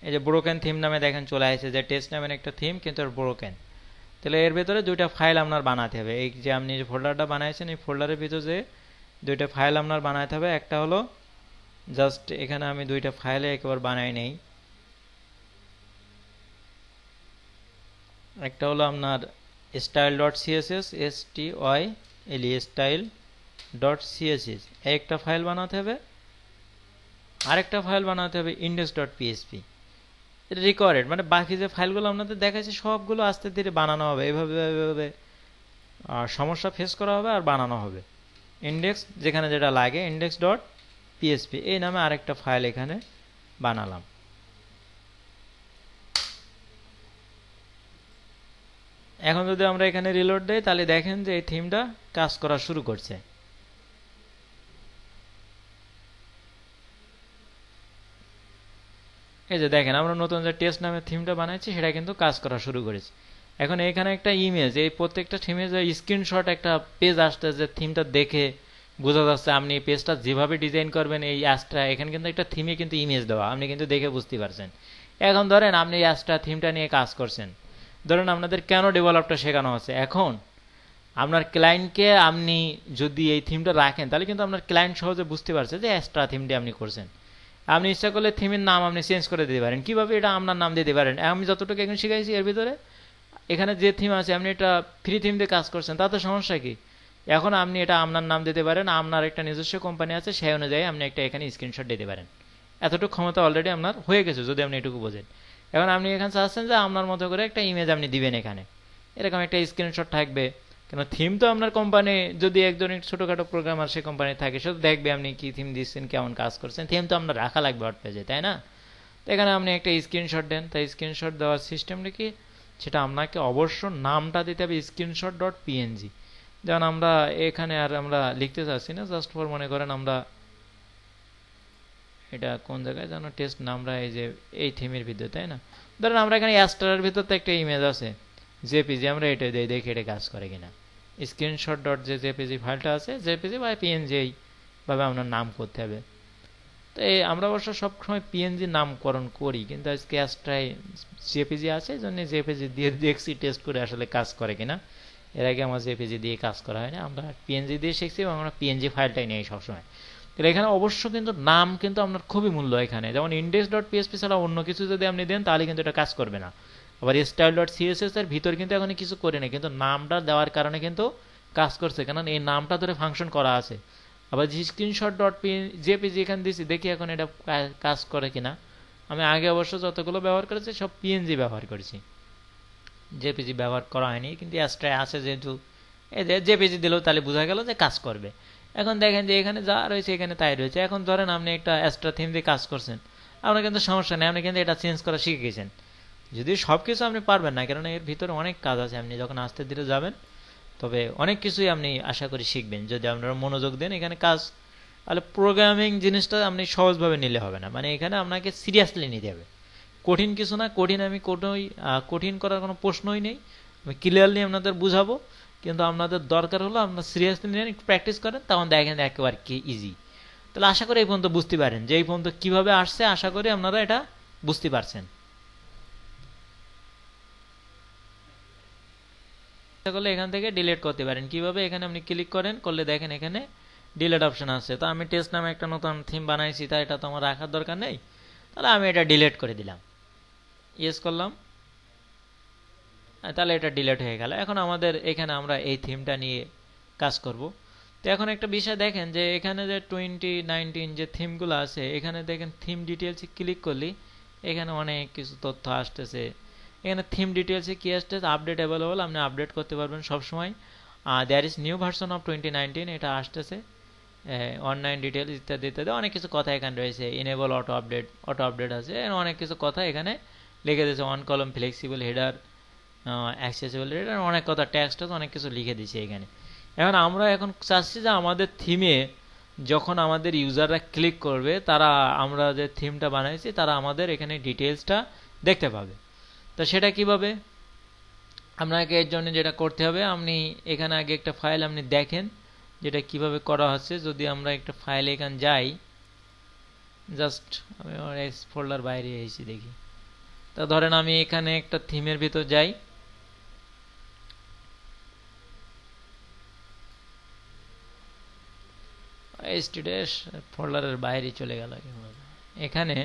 এই যে ব্রোকেন থিম নামে দেখেন চলে আসছে, যে টেস্ট নামের একটা থিম কিন্তু ব্রোকেন। তাহলে এর ভিতরে দুইটা ফাইল আপনার বানাতে হবে। এই যে আপনি যে ফোল্ডারটা বানাইছেন এই ফোল্ডারের ভিতরে যে দুইটা ফাইল আপনার বানাতে হবে, একটা হলো জাস্ট এখানে আমি দুইটা ফাইলে একবার বানাই নেই, একটা হলো আপনার style.css style.css একটা ফাইল বানাতে হবে, আরেকটা ফাইল বানাতে হবে index.php। এটা রিকোয়ার্ড, মানে বাকি যে ফাইলগুলো আপনাদের দেখাচ্ছি সবগুলো আস্তে ধীরে বানানো হবে, এইভাবে সমস্যা ফেস করা হবে আর বানানো হবে। ইন্ডেক্স যেখানে যেটা লাগে index.php এই নামে আরেকটা ফাইল এখানে বানালাম। এখন যদি আমরা এখানে রিলোড দেই তাহলে দেখেন যে এই থিমটা কাজ করা শুরু করছে। এই যে দেখেন আমরা নতুন যে টেস্ট নামে থিমটা বানাইছি সেটা কিন্তু কাজ করা শুরু করেছে। এখন এখানে একটা ইমেজ, এই প্রত্যেকটা থিমের স্ক্রিনশট একটা পেজ আসতে, যে থিমটা দেখে বোঝা যাচ্ছে আপনি পেজটা যেভাবে ডিজাইন করবেন এই অ্যাস্ট্রা, এখানে কিন্তু একটা থিমে কিন্তু ইমেজ দেওয়া, আপনি কিন্তু দেখে বুঝতে পারছেন। এখন ধরেন আপনি অ্যাস্ট্রা থিমটা নিয়ে কাজ করছেন, ধরেন আপনাদের কেন ডেভেলপটা শেখানো হচ্ছে, এখন আপনার ক্লায়েন্টকে আপনি যদি এই থিমটা রাখেন তাহলে কিন্তু আপনার ক্লায়েন্ট সহজে বুঝতে পারছে যে অ্যাস্ট্রা থিমটি আপনি করছেন। আপনি ইচ্ছা করলে থিমের নাম আপনি চেঞ্জ করে দিতে পারেন। কিভাবে? এটা আপনার নাম দিতে পারেন। আমি যতটুকু এখন শিখাইছি এর ভিতরে এখানে যে থিম আছে আপনি এটা ফ্রি থিম দিয়ে কাজ করছেন, তাতে সমস্যা কি? এখন আপনি এটা আপনার নাম দিতে পারেন, আপনার একটা নিজস্ব কোম্পানি আছে সেই অনুযায়ী আপনি একটা এখানে স্ক্রিনশট দিতে পারেন। এতটুকু ক্ষমতা অলরেডি আপনার হয়ে গেছে যদি আপনি এটুকু বোঝেন। এখন আপনি এখানে চাচ্ছেন যে আপনার মতো করে একটা ইমেজ আপনি দিবেন, এখানে এরকম একটা স্ক্রিনশট থাকবে। কেন থিম তো আপনার কোম্পানি, যদি একজন ছোটোখাটো প্রোগ্রামার সে কোম্পানি থাকে সে তো দেখবে আপনি কি থিম দিচ্ছেন, কেমন কাজ করছেন, থিম তো আপনার রাখা লাগবে হট পেজে, তাই না? তো এখানে আপনি একটা স্ক্রিনশট দেন। তাই স্ক্রিনশট দেওয়ার সিস্টেমটা কি, সেটা আপনাকে অবশ্য নামটা দিতে হবে স্ক্রিনশট ডট পিএনজি। যেমন আমরা এখানে আর আমরা লিখতে চাচ্ছি না, জাস্ট ফর মনে করেন আমরা এটা কোন জায়গায় যেন টেস্ট নামরা এই যে এই থিমের ভিতরে, তাই না? ধরেন আমরা এখানে অ্যাস্ট্রার ভিতর তো একটা ইমেজ আছে জেপিজি, আমরা এটা দিয়ে দেখি এটা কাজ করে কিনা। স্ক্রিনশট ডট যে জেপিজি ফাইলটা আছে, জেপিজি বা পিএনজি এইভাবে আপনার নাম করতে হবে। তো এই আমরা অবশ্য সবসময় পিএনজি নামকরণ করি, কিন্তু আজকে অ্যাস্ট্রায় জেপিজি আছে, এই জন্য জেপিজি দিয়ে দেখছি টেস্ট করে আসলে কাজ করে কিনা। এর আগে আমার জেপিজি দিয়ে কাজ করা হয় না, আমরা পিএনজি দিয়ে শিখছি এবং আমরা পিএনজি ফাইলটাই নিই সবসময়। তাহলে এখানে অবশ্য কিন্তু নাম কিন্তু আপনার খুবই মূল্য এখানে। যেমন ইন্ডেক্স ডট পিএসপি ছাড়া অন্য কিছু যদি আপনি দেন তাহলে কিন্তু এটা কাজ করবে না। আবার স্টাইল ডট সিএসএস এর ভিতর কিন্তু এখন কিছু করে নেই, কিন্তু নামটা দেওয়ার কারণে কিন্তু কাজ করছে, কারণ এই নামটা ধরে ফাংশন করা আছে। আবার যে স্ক্রিনশট ডট জেপিজি এখানে দিচ্ছি, দেখি এখন এটা কাজ করে কিনা। আমি আগে অবশ্য যতগুলো ব্যবহার করেছি সব পিএনজি ব্যবহার করেছি, জেপিজি ব্যবহার করা হয়নি। কিন্তু অ্যাস্ট্রায় আছে যেহেতু এই জেপিজি দিলেও তাহলে বোঝা গেল যে কাজ করবে। এখন দেখেন যে এখানে যা রয়েছে এখানে তাই রয়েছে। এখন ধরেন আপনি একটা অ্যাস্ট্রা থিম দিয়ে কাজ করছেন, আপনার কিন্তু সমস্যা নেই, আপনি কিন্তু এটা চেঞ্জ করা শিখে গেছেন। যদি সব কিছু আপনি পারবেন না, কারণ এর ভিতরে অনেক কাজ আছে, আপনি যখন আস্তে ধীরে যাবেন তবে অনেক কিছুই আপনি আশা করি শিখবেন যদি আপনারা মনোযোগ দেন এখানে কাজ। তাহলে প্রোগ্রামিং জিনিসটা আপনি সহজভাবে নিলে হবে না, মানে এখানে আপনাকে সিরিয়াসলি নিতে হবে। কঠিন কিছু না, কঠিন করার কোনো প্রশ্নই নেই। আমি ক্লিয়ারলি আপনাদের বুঝাবো, কিন্তু আপনাদের দরকার হলো আপনার সিরিয়াসলি নেন, একটু প্র্যাকটিস করেন, তখন দেখেন একেবারে কি ইজি। তাহলে আশা করি এই পর্যন্ত বুঝতে পারেন যে এই পর্যন্ত কীভাবে আসছে, আশা করি আপনারা এটা বুঝতে পারছেন। করলে এখান থেকে ডিলিট করতে পারেন কিভাবে, এখানে আপনি ক্লিক করেন, করলে দেখেন এখানে ডিলিট অপশন আছে। তো আমি টেস্ট নামে একটা নতুন থিম বানাইছি, তাই এটা তো আমার রাখার দরকার নেই, তাহলে আমি এটা ডিলিট করে দিলাম, ইয়েস করলাম, তাহলে এটা ডিলিট হয়ে গেল। এখন আমাদের এখানে আমরা এই থিমটা নিয়ে কাজ করব। তো এখন একটা বিষয় দেখেন যে এখানে যে 2019 যে থিমগুলো আছে, এখানে দেখেন থিম ডিটেলসে ক্লিক করলে এখানে অনেক কিছু তথ্য আসতেছে। এখানে থিম ডিটেলসে কি আসতেছে, আপডেট অ্যাভেলেবল, আপনি আপডেট করতে পারবেন সবসময়। There is new version of 2019 এটা আসতেছে, অনলাইন ডিটেলস ইত্যাদি ইত্যাদি অনেক কিছু কথা এখানে রয়েছে। এনেবল অটো আপডেট আছে, অনেক কিছু কথা এখানে লিখে দিয়েছে। ওয়ান কলম ফ্লেক্সিবল হেডার, অ্যাক্সেসিবল হেডার, অনেক কথা, টেক্সট অনেক কিছু লিখে দিয়েছে এখানে। এখন আমরা চাচ্ছি যে আমাদের থিমে যখন আমাদের ইউজাররা ক্লিক করবে, তারা আমরা যে থিমটা বানাইছি তারা আমাদের এখানে ডিটেলসটা দেখতে পাবে। তো সেটা কিভাবে, আপনাকে এর জন্য যেটা করতে হবে, আপনি এখানে আগে একটা ফাইল আপনি দেখেন যেটা কিভাবে করা হচ্ছে। যদি আমরা একটা ফাইল এখানে যাই, জাস্ট আমি আমার এক্স ফোল্ডার বাইরে এসেছি দেখি। তা ধরেন আমি এখানে একটা থিমের ভিতর যাই, ফোল্ডারের বাইরে চলে গেল। এখানে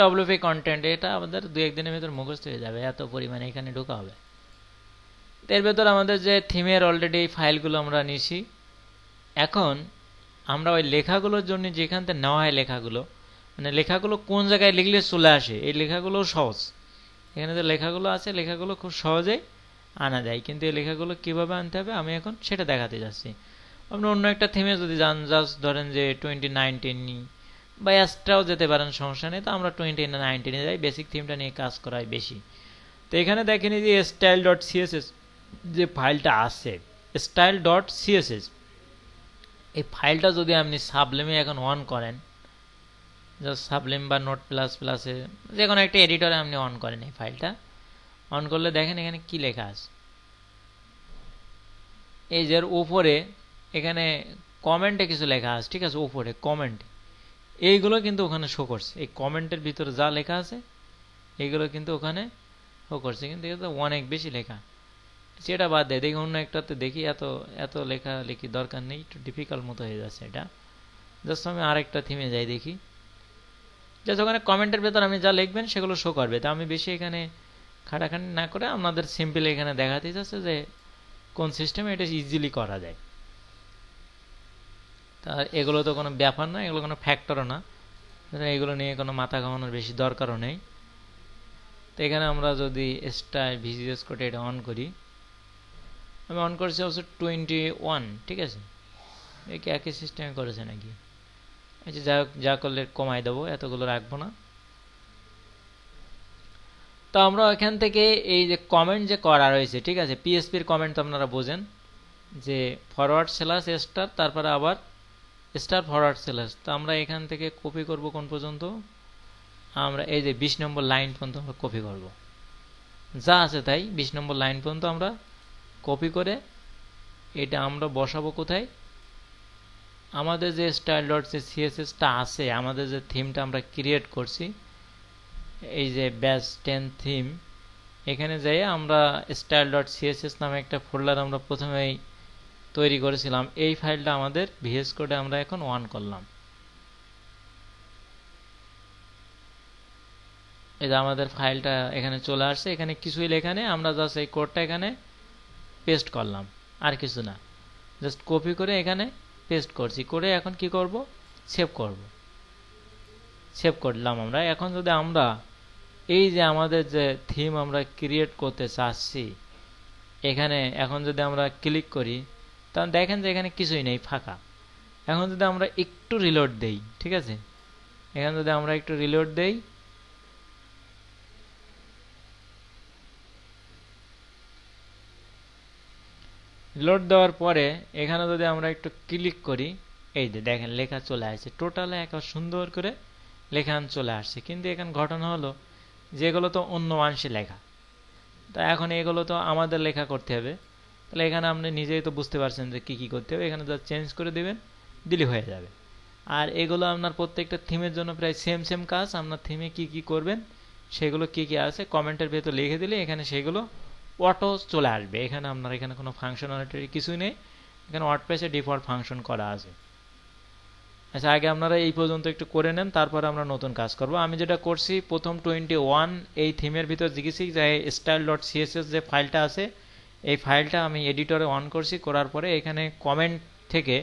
ডব্লিউপি কন্টেন্ট, এটা আমাদের দু একদিনের ভিতর মুখস্থ হয়ে যাবে, এত পরিমাণে এখানে ঢোকা হবে। এর ভেতর আমাদের যে থিমের অলরেডি ফাইলগুলো আমরা নিছি, এখন আমরা ওই লেখাগুলোর জন্য যেখান থেকে নেওয়া হয় লেখাগুলো, মানে লেখাগুলো কোন জায়গায় লিখলে চলে আসে, এই লেখাগুলো সহজ। এখানে যে লেখাগুলো আছে লেখাগুলো খুব সহজেই আনা যায়, কিন্তু এই লেখাগুলো কীভাবে আনতে হবে আমি এখন সেটা দেখাতে যাচ্ছি। আপনি অন্য একটা থিমে যদি যান, জাস্ট ধরেন যে 2019 বা অ্যাস্ট্রাও যেতে পারেন, সমস্যা নেই। তো আমরা 2019 যাই, বেসিক থিমটা নিয়ে কাজ করাই বেশি। তো এখানে দেখেন যে স্টাইল ডট সিএসএস যে ফাইলটা আছে, স্টাইল ডট সিএসএস, এই ফাইলটা যদি আপনি সাবলিমে এখন অন করেন, জাস্ট সাবলিম বা নোট প্লাস প্লাসে যে কোনো একটা এডিটরে আপনি অন করেন এই ফাইলটা, অন করলে দেখেন এখানে কি লেখা আছে, এই যে উপরে এখানে কমেন্টে কিছু লেখা আছে, ঠিক আছে, উপরে কমেন্ট, এইগুলো কিন্তু ওখানে শো করছে, এই কমেন্টের ভিতরে যা লেখা আছে এইগুলো কিন্তু ওখানে শো করছে, কিন্তু এটা অনেক বেশি লেখা। সেটা বাদ দেয়, দেখি অন্য একটাতে দেখি, এত এত লেখা লেখি দরকার নেই, একটু ডিফিকাল্ট মতো হয়ে যাচ্ছে এটা। জাস্ট আমি আরেকটা থিমে যাই দেখি, জাস্ট ওখানে কমেন্টের ভেতর আমি যা লিখবেন সেগুলো শো করবে। তা আমি বেশি এখানে খাটাখাটি না করে আপনাদের সিম্পল এখানে দেখাতে চাচ্ছে যে কোন সিস্টেমে এটা ইজিলি করা যায়। তা এগুলো তো কোনো ব্যাপার না, এগুলো কোনো ফ্যাক্টরও না, এগুলো নিয়ে কোনো মাথা ঘামানোর বেশি দরকারও নেই। তো এখানে আমরা যদি স্টাইল ভিজিএস কোডে এটা অন করি, আমি অন করছি হচ্ছে 21, ঠিক আছে, একে একই সিস্টেমে করেছে নাকি, আচ্ছা যা যা করলে কমাই দেবো, এতগুলো রাখবো না। তো আমরা এখান থেকে এই যে কমেন্ট যে করা রয়েছে, ঠিক আছে, পিএসপির কমেন্ট তো আপনারা বোঝেন যে ফরওয়ার্ড স্ল্যাশ স্টার, তারপরে আবার স্টার ফরওয়ার্ড স্ল্যাশ। তো আমরা এখান থেকে কপি করব কোন পর্যন্ত, আমরা এই যে 20 নম্বর লাইন পর্যন্ত আমরা কপি করব, যা আছে তাই 20 নম্বর লাইন পর্যন্ত আমরা কপি করে এটা আমরা বসাবো কোথায়, আমাদের যে স্টাইল ডট সিএসএসটা আছে, আমাদের যে থিমটা আমরা ক্রিয়েট করছি, এই যে ব্যাস 10 থিম, এখানে যাই আমরা স্টাইল ডট সিএসএস নামে একটা ফোল্ডার আমরা প্রথমেই তৈরি করেছিলাম, এই ফাইলটা আমাদের ভিএস কোডে আমরা এখন অন করলাম। এই যে আমাদের ফাইলটা এখানে চলে আসছে, এখানে কিছুই লেখা নেই, আমরা জাস্ট এই কোডটা এখানে পেস্ট করলাম, আর কিছু না, জাস্ট কপি করে এখানে পেস্ট করছি, করে এখন কি করব, সেভ করব। সেভ করলাম আমরা। এখন যদি আমরা এই যে আমাদের যে থিম আমরা ক্রিয়েট করতে চাচ্ছি, এখানে এখন যদি আমরা ক্লিক করি, তখন দেখেন যে এখানে কিছুই নেই, ফাঁকা। এখন যদি আমরা একটু রিলোড দেই, ঠিক আছে, এখানে যদি আমরা একটু রিলোড দেই, রিলোড দেওয়ার পরে এখানে যদি আমরা একটু ক্লিক করি, এই যে দেখেন লেখা চলে আসছে, টোটালে একেবারে সুন্দর করে লেখা চলে আসছে। কিন্তু এখানে ঘটনা হলো যেগুলো তো অন্য মানুষের লেখা, তা এখন এগুলো তো আমাদের লেখা করতে হবে, তাহলে এখানে আপনি নিজেই তো বুঝতে পারছেন যে কী কী করতে হবে, এখানে যা চেঞ্জ করে দেবেন দিলে হয়ে যাবে। আর এগুলো আপনার প্রত্যেকটা থিমের জন্য প্রায় সেম সেম কাজ, আপনার থিমে কি কি করবেন সেগুলো কি কি আছে কমেন্টের ভেতর লিখে দিলে এখানে সেগুলো অটো চলে আসবে। এখানে আপনার এখানে কোনো ফাংশনালিটি কিছুই নেই, এখানে ওয়ার্ডপ্রেসে ডিফল্ট ফাংশন করা আছে। আচ্ছা, আগে আপনারা এই পর্যন্ত একটু করে নেন, তারপরে আমরা নতুন কাজ করব। আমি যেটা করছি, প্রথম 21 এই থিমের ভিতর জিজ্ঞেসি যে স্টাইল ডট সিএসএস যে ফাইলটা আছে, এই ফাইলটা আমি এডিটরে অন করছি, করার পরে এখানে কমেন্ট থেকে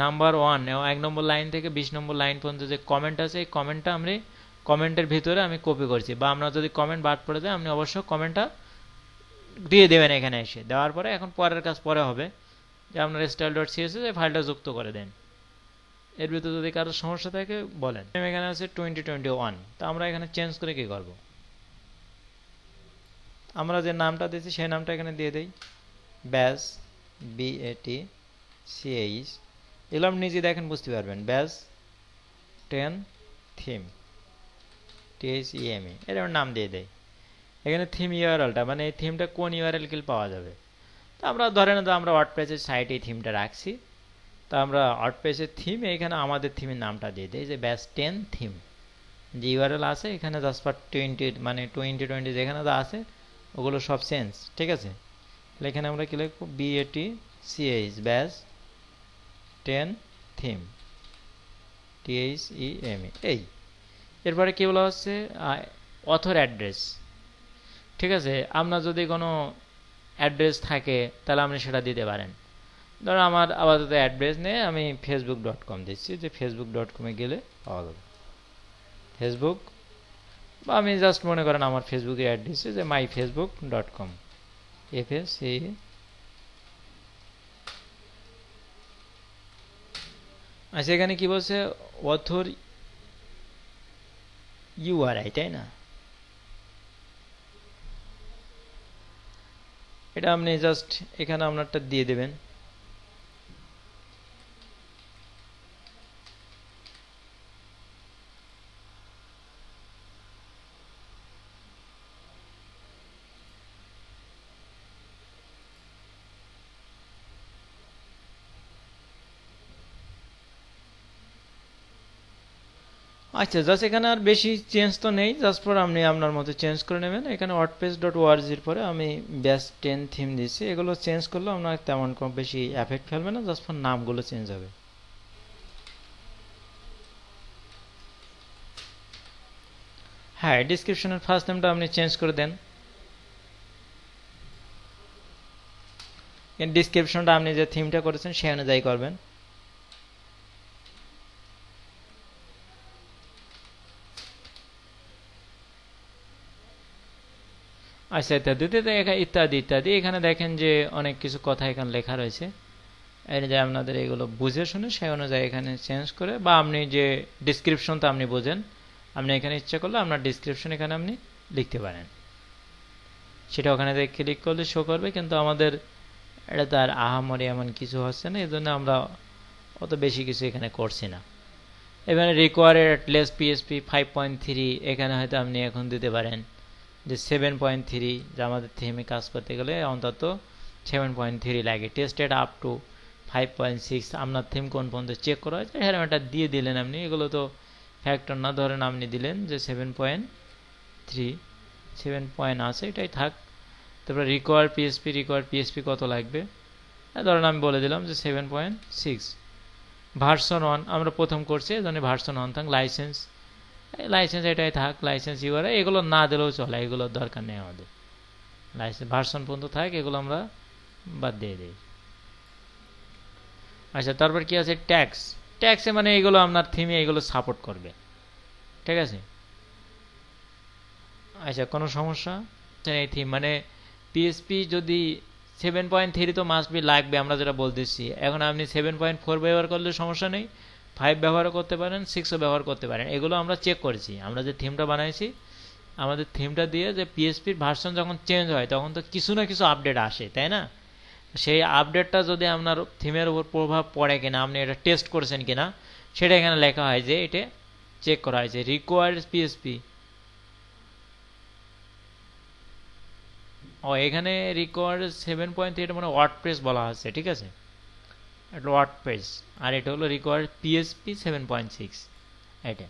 নাম্বার 1 1 নম্বর লাইন থেকে 20 নম্বর লাইন পর্যন্ত যে কমেন্ট আছে, এই কমেন্টটা আমি কমেন্টের ভিতরে আমি কপি করছি, বা আপনার যদি কমেন্ট বাদ পড়ে যায় আপনি অবশ্যই কমেন্টটা দিয়ে দেবেন এখানে এসে। দেওয়ার পরে এখন পরের কাজ পরে হবে, যে আপনার স্টাইল ডট সিএসএস এই ফাইলটা যুক্ত করে দেন। এর ভিতরে যদি কারো সমস্যা থাকে বলেন। এখানে আছে 2021, তা আমরা এখানে চেঞ্জ করে কি করব, আমরা যে নামটা দিয়েছি সেই নামটা এখানে দিয়ে দেই, ব্যাস BATCH, এগুলো আপনি নিজে দেখেন বুঝতে পারবেন, ব্যাস 10 থিম THEME এরকম নাম দিয়ে দেয়। এখানে থিম ইউআরএলটা মানে এই থিমটা কোন ইউআরএল কিল পাওয়া যাবে, তা আমরা ধরেন যে আমরা ওয়ার্ডপ্রেসের সাইটে এই থিমটা রাখছি, তা আমরা ওয়ার্ডপ্রেসের থিম এখানে আমাদের থিমের নামটা দিয়ে দিই, যে ব্যাস 10 থিম, যে ইউআরএল আছে এখানে জাস্ট ফর 20 মানে 2020 যেখানে যা আছে ওগুলো সব চেঞ্জ, ঠিক আছে। তাহলে এখানে আমরা কি লিখবো, BATCH ব্যাস 10 থিম THEME এই। এরপরে কি বলা হচ্ছে, অথর অ্যাড্রেস, ঠিক আছে, আপনার যদি কোনো অ্যাড্রেস থাকে তাহলে আপনি সেটা দিতে পারেন। ধরো আমার আপাতত অ্যাড্রেস নেই, আমি facebook.com দিচ্ছি, যে facebook.com গেলে পাওয়া যাবে ফেসবুক, বা আমি জাস্ট মনে করেন আমার ফেসবুকের অ্যাড্রেস যে myfacebook.com FAC। আচ্ছা, এখানে কি বলছে, অথর ইউআরআই, তাই না, এটা আপনি জাস্ট এখানে আপনারটা দিয়ে দেবেন। আচ্ছা, জাস্ট এখানে আর বেশি চেঞ্জ তো নেই, জাস্ট পর আপনি আপনার মতো চেঞ্জ করে নেবেন। এখানে wordpress.org এর পরে আমি ব্যাস 10 থিম দিচ্ছি, এগুলো চেঞ্জ করলে আপনার তেমন কম বেশি এফেক্ট ফেলবে না, জাস্ট পর নামগুলো চেঞ্জ হবে। হ্যাঁ, ডিসক্রিপশনের ফার্স্ট নেমটা আপনি চেঞ্জ করে দেন। ডিসক্রিপশনটা আপনি যে থিমটা করেছেন সেই অনুযায়ী করবেন। আচ্ছা, ইত্যাদি ইত্যাদি ইত্যাদি, এখানে দেখেন যে অনেক কিছু কথা এখানে লেখা রয়েছে। এই যে আপনাদের এগুলো বুঝে শুনে সেই অনুযায়ী এখানে চেঞ্জ করে, বা আপনি যে ডিসক্রিপশনটা আপনি বোঝেন, আপনি এখানে ইচ্ছা করলে আপনার ডিসক্রিপশন এখানে আপনি লিখতে পারেন, সেটা ওখানে ক্লিক করলে শো করবে। কিন্তু আমাদের এটা তার আহামরি এমন কিছু হচ্ছে না, এই জন্য আমরা অত বেশি কিছু এখানে করছি না। এখানে রিকোয়ার্ড অ্যাটলিস্ট পিএসপি 5.3, এখানে হয়তো আপনি এখন দিতে পারেন যে 7.3, যে আমাদের থিমে কাজ করতে গেলে অন্তত 7.3 লাগে। টেস্টেড আপ টু 5.6, আপনার থিম কোন পর্যন্ত চেক করা হয়েছে হ্যাঁ এটা দিয়ে দিলেন আপনি। এগুলো তো ফ্যাক্টর না, ধরেন আপনি দিলেন যে 7.3, 7 পয়েন্ট আছে, এটাই থাক। তারপরে রিকোয়ার্ড পিএসপি কত লাগবে, ধরেন আমি বলে দিলাম যে 7.6। ভার্সন 1 আমরা প্রথম করছি, এই জন্য ভার্সন 1 থাক। লাইসেন্স এটাই থাক, লাইসেন্স ইউআরআই এগুলো না দিলেও চলে, এগুলোর দরকার নেই আমাদের। লাইসেন্স ভার্সন পর্যন্ত থাক, এগুলো আমরা বাদ দিয়ে দিই। আচ্ছা, তারপর কি আছে ট্যাক্সে, মানে এগুলো আপনার থিমে এগুলো সাপোর্ট করবে, ঠিক আছে। আচ্ছা, কোনো সমস্যা এই থিম মানে পিএসপি যদি 7.3 তো মাস্ট বি লাগবে, আমরা যেটা বলতেছি। এখন আপনি 7.4 ব্যবহার করলে সমস্যা নেই, 5 ব্যবহার করতে পারেন, 6ও ব্যবহার করতে পারেন। এগুলো আমরা চেক করেছি, আমরা যে থিমটা বানাইছি, আমাদের থিমটা দিয়ে যে পিএসপির ভার্সন যখন চেঞ্জ হয় তখন তো কিছু না কিছু আপডেট আসে, তাই না? সেই আপডেটটা যদি আপনার থিমের উপর প্রভাব পড়ে কিনা, আপনি এটা টেস্ট করেছেন কিনা, সেটা এখানে লেখা হয় যে এটা চেক করা হয়েছে। রিকোয়ার্ড পিএসপি, এখানে রিকোয়ার্ড 7.3 মানে ওয়ার্ডপ্রেস বলা আছে, ঠিক আছে, এটা ওয়ার্ডপ্রেস। আর এটা হলো রিকোয়ার্ড পিএসপি 7.6 এটা।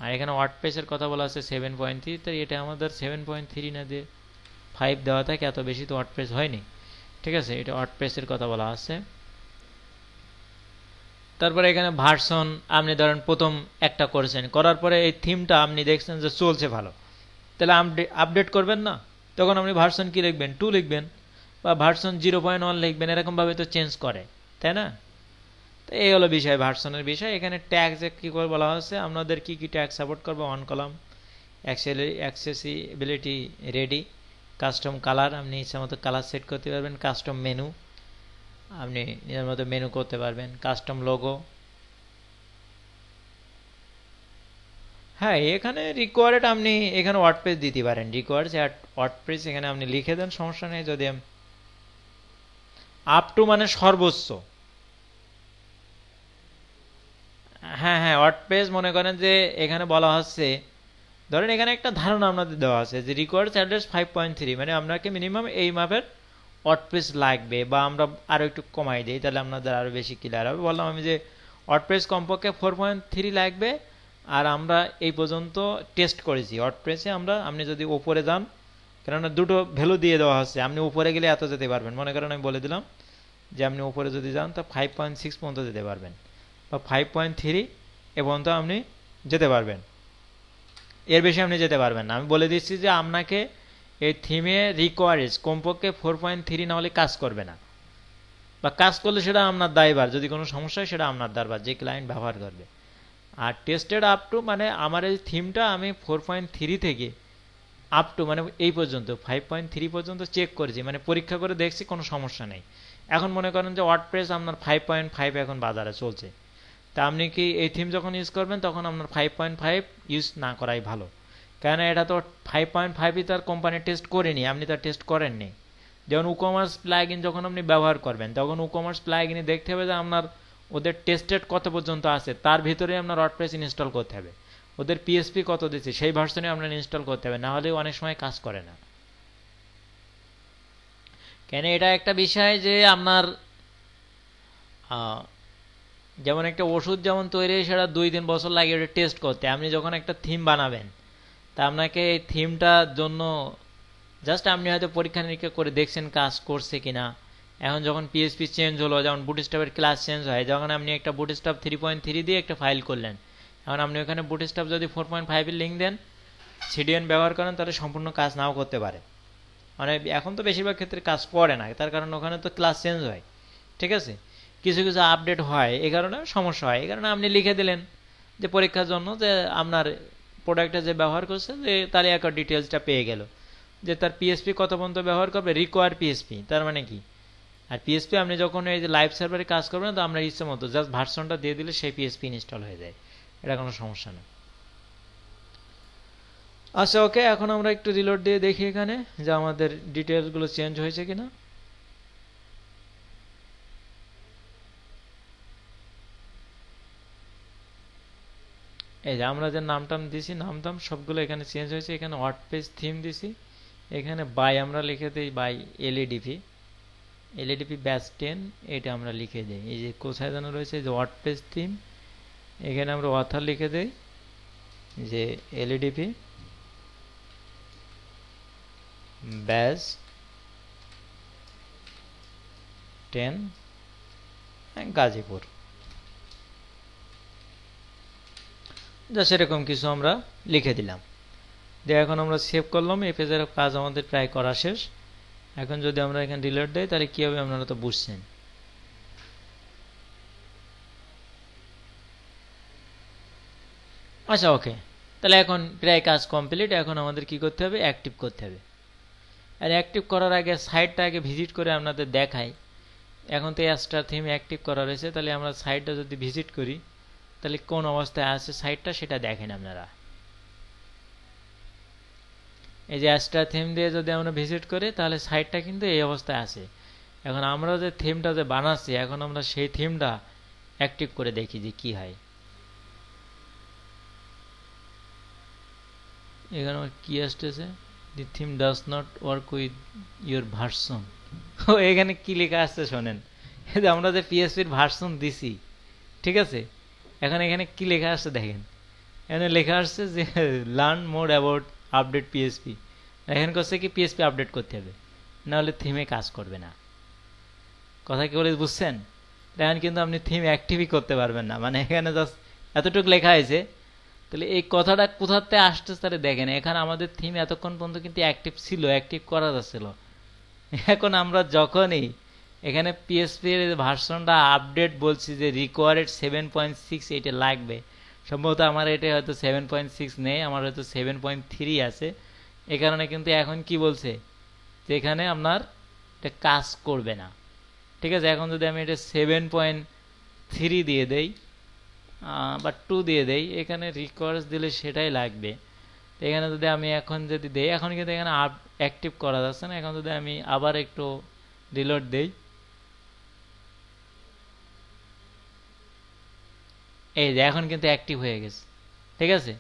আর এখানে ওয়ার্ডপ্রেসের কথা বলা আছে 7.3, তাই এটা আমাদের 7.3 না দিয়ে 5 দেওয়া থাকে, এত বেশি তো ওয়ার্ডপ্রেস হয়নি, ঠিক আছে। এটা ওয়ার্ডপ্রেসের কথা বলা আছে। তারপরে এখানে ভার্সন আপনি ধরেন প্রথম একটা করেছেন, করার পরে এই থিমটা আপনি দেখছেন যে চলছে ভালো, তাহলে আপডেট করবেন না, তখন আপনি ভার্সন কি লিখবেন, 2 লিখবেন, বা ভার্সন 0.1 লিখবেন, এরকমভাবে তো চেঞ্জ করে, তাই না? তো এই হলো বিষয়, ভার্সনের বিষয়। এখানে ট্যাগস কী করে বলা হচ্ছে, আপনাদের কি কি ট্যাগ সাপোর্ট করবে। 1 column, accessibility ready, custom colour, আপনি ইচ্ছা মতো কালার সেট করতে পারবেন। কাস্টম মেনু, আপনি নিজের মতো মেনু করতে পারবেন। কাস্টম লোগো, হ্যাঁ এখানে রিকোয়ার্ড আপনি এখানে ওয়ার্ডপ্রেস দিতে পারেন। রিকোয়ার্ড ওয়ার্ডপ্রেস এখানে আপনি লিখে দেন, সমস্যা নেই। যদি আপ টু মানে সর্বোচ্চ, হ্যাঁ ওয়ার্ডপ্রেস মনে করেন যে এখানে বলা হচ্ছে, ধরেন এখানে একটা ধারণা আপনাদের দেওয়া আছে যে রিকোয়ার্ড অ্যাড্রেস 5.3, মানে আপনাকে মিনিমাম এই মাপের ওয়ার্ডপ্রেস লাগবে, বা আমরা আরও একটু কমাই দিই তাহলে আপনাদের আরও বেশি ক্লিয়ার হবে। বললাম আমি যে ওয়ার্ডপ্রেস কমপক্ষে 4.3 লাগবে, আর আমরা এই পর্যন্ত টেস্ট করেছি ওয়ার্ডপ্রেসে। আপনি যদি উপরে যান, কেননা দুটো ভ্যালু দিয়ে দেওয়া হচ্ছে, আপনি উপরে গেলে এত যেতে পারবেন। মনে করেন আমি বলে দিলাম যে আপনি উপরে যদি যান তা 5.6 পর্যন্ত যেতে পারবেন, বা 5.3 এ পর্যন্ত আপনি যেতে পারবেন, এর বেশি আপনি যেতে পারবেন না। আমি বলে দিচ্ছি যে আপনাকে এই থিমে রিকোয়ারেজ কমপক্ষে 4.3 না হলে কাজ করবে না, বা কাজ করলে সেটা আপনার দায়ভার, যদি কোনো সমস্যা হয় সেটা আপনার দায়ভার, যে ক্লায়েন্ট ব্যবহার করবে। আর টেস্টেড আপ টু মানে আমার এই থিমটা আমি 4.3 থেকে আপ টু মানে এই পর্যন্ত 5.3 পর্যন্ত চেক করেছি, মানে পরীক্ষা করে দেখছি কোনো সমস্যা নেই। এখন মনে করেন যে ওয়ার্ডপ্রেস আপনার 5.5 এখন বাজারে চলছে, তা আপনি কি এই থিম যখন ইউজ করবেন তখন আপনার 5.5 ইউজ না করাই ভালো, কেন এটা তো 5.5ই তার কোম্পানি টেস্ট করেনি, আপনি তার টেস্ট করেননি। যেমন উকমার্স প্লাগইন যখন আপনি ব্যবহার করবেন, তখন উকমার্স প্লাগইনে দেখতে হবে যে আপনার ওদের টেস্টেড কত পর্যন্ত আছে, তার ভিতরে আপনার ওয়ার্ডপ্রেস ইনস্টল করতে হবে। ওদের পিএসপি কত দিচ্ছে সেই ভার্সনে আপনার ইনস্টল করতে হবে, না হলে অনেক সময় কাজ করে না। কেন এটা একটা বিষয় যে আপনার যেমন একটা ওষুধ যেমন তৈরি হয় সেটা 2-3 বছর লাগে ওটা টেস্ট করতে। আপনি যখন একটা থিম বানাবেন তা আপনাকে এই থিমটার জন্য জাস্ট আপনি হয়তো পরীক্ষা নিরীক্ষা করে দেখছেন কাজ করছে কিনা। এখন যখন পিএসপি চেঞ্জ হলো, যেমন বুটস্ট্র্যাপের ক্লাস চেঞ্জ হয়, যখন আপনি একটা বুটস্ট্র্যাপ 3.3 দিয়ে একটা ফাইল করলেন, এখন আপনি ওখানে বুটস্ট্র্যাপ যদি 4.5 এর লিঙ্ক দেন, সিডিএন ব্যবহার করেন, তাহলে সম্পূর্ণ কাজ নাও করতে পারে। মানে এখন তো বেশিরভাগ ক্ষেত্রে কাজ করে না, তার কারণ ওখানে তো ক্লাস চেঞ্জ হয়। ঠিক আছে, কিছু কিছু আপডেট হয়, এই কারণে সমস্যা হয়। এই কারণে আপনি লিখে দিলেন যে পরীক্ষার জন্য যে আপনার প্রোডাক্টটা যে ব্যবহার করছে যে তার একটা ডিটেলসটা পেয়ে গেল, যে তার পিএসপি কত পর্যন্ত ব্যবহার করবে, রিকোয়ার পিএসপি, তার মানে কি। আর পিএসপি আপনি যখন এই যে লাইভ সার্ভারে কাজ করবেন, তো আমরা ইচ্ছে মতো জাস্ট ভার্সনটা দিয়ে দিলে সেই পিএসপি ইনস্টল হয়ে যায়, এটা কোনো সমস্যা নেই। আচ্ছা ওকে, এখন আমরা একটু রিলোড দিয়ে দেখি এখানে যে আমাদের ডিটেলসগুলো চেঞ্জ হয়েছে কিনা। এই যে আমরা যে নামটাম দিছি, নামটাম সবগুলো এখানে চেঞ্জ হয়েছে। এখানে ওয়ার্ডপ্রেস থিম দিছি, এখানে বাই আমরা লিখে দিই বাই এলইডিপি ব্যাচ 10, এটা আমরা লিখে দিই। এই যে কোথায় যেন রয়েছে যে ওয়ার্ডপ্রেস থিম, এখানে আমরা অথর লিখে দিই যে এলইডিপি ব্যাচ 10 গাজীপুর, যা সেরকম কিছু আমরা লিখে দিলাম। দিয়ে এখন আমরা সেভ করলাম। এই পেজের কাজ আমাদের প্রায় করা শেষ। এখন যদি আমরা এখানে রিলোড দেই তাহলে কি হবে আপনারা তো বুঝছেন। আচ্ছা ওকে, তাহলে এখন প্রায় কাজ কমপ্লিট। এখন আমাদের কি করতে হবে, অ্যাক্টিভ করতে হবে। আর অ্যাক্টিভ করার আগে সাইটটা আগে ভিজিট করে আপনাদের দেখাই। এখন তো এক্সট্রা থিম অ্যাক্টিভ করা রয়েছে, তাহলে আমরা সাইটটা যদি ভিজিট করি তাহলে কোন অবস্থায় আছে সাইটটা সেটা দেখেন আপনারা। এই যে এক্সট্রা থিম দিয়ে যদি আমরা ভিজিট করি তাহলে সাইটটা কিন্তু এই অবস্থায় আছে। এখন আমরা যে থিমটা যে বানাচ্ছি, এখন আমরা সেই থিমটা অ্যাক্টিভ করে দেখি যে কি হয়। এখানে আমার কি আসতেছে, the theme does not work with your version. ও এখানে কি লেখা আসছে শোনেন, এই যে আমরা যে পিএসপির ভার্সন দিছি, ঠিক আছে, এখন এখানে কি লেখা আসছে দেখেন। এখানে লেখা আসছে যে learn more about update PSP. এখানে করছে কি পিএসপি আপডেট করতে হবে, নাহলে থিমে কাজ করবে না। কথা কি বলে বুঝছেন? এখন কিন্তু আপনি থিম অ্যাক্টিভই করতে পারবেন না, মানে এখানে জাস্ট এতটুকু লেখা হয়েছে। তাহলে এই কথাটা কোথাতে আসতেছে তাহলে দেখেন, এখানে আমাদের থিম এতক্ষণ পর্যন্ত কিন্তু অ্যাক্টিভ ছিল, অ্যাক্টিভ করা যাচ্ছিল। এখন আমরা যখনই এখানে পিএসপির ভার্সনটা আপডেট বলছি যে রিকোয়ার্ড 7.6 এটা লাগবে, সম্ভবত আমার এটা হয়তো 7.6 নেই, আমার হয়তো 7.3 আছে। এ কারণে কিন্তু এখন কি বলছে যে এখানে আপনার এটা কাজ করবে না। ঠিক আছে, এখন যদি আমি এটা 7.3 দিয়ে দেই বা 2 দিয়ে দেই, এখানে রিকোয়ার্ডস দিলে সেটাই লাগবে। তো এখানে যদি আমি এখন যদি দেই, এখন কিন্তু এখানে অ্যাক্টিভ করা যাচ্ছে না। এখন যদি আমি আবার একটু রিলোড দেই, এই যে এখন কিন্তু অ্যাক্টিভ হয়ে গেছে। ঠিক আছে,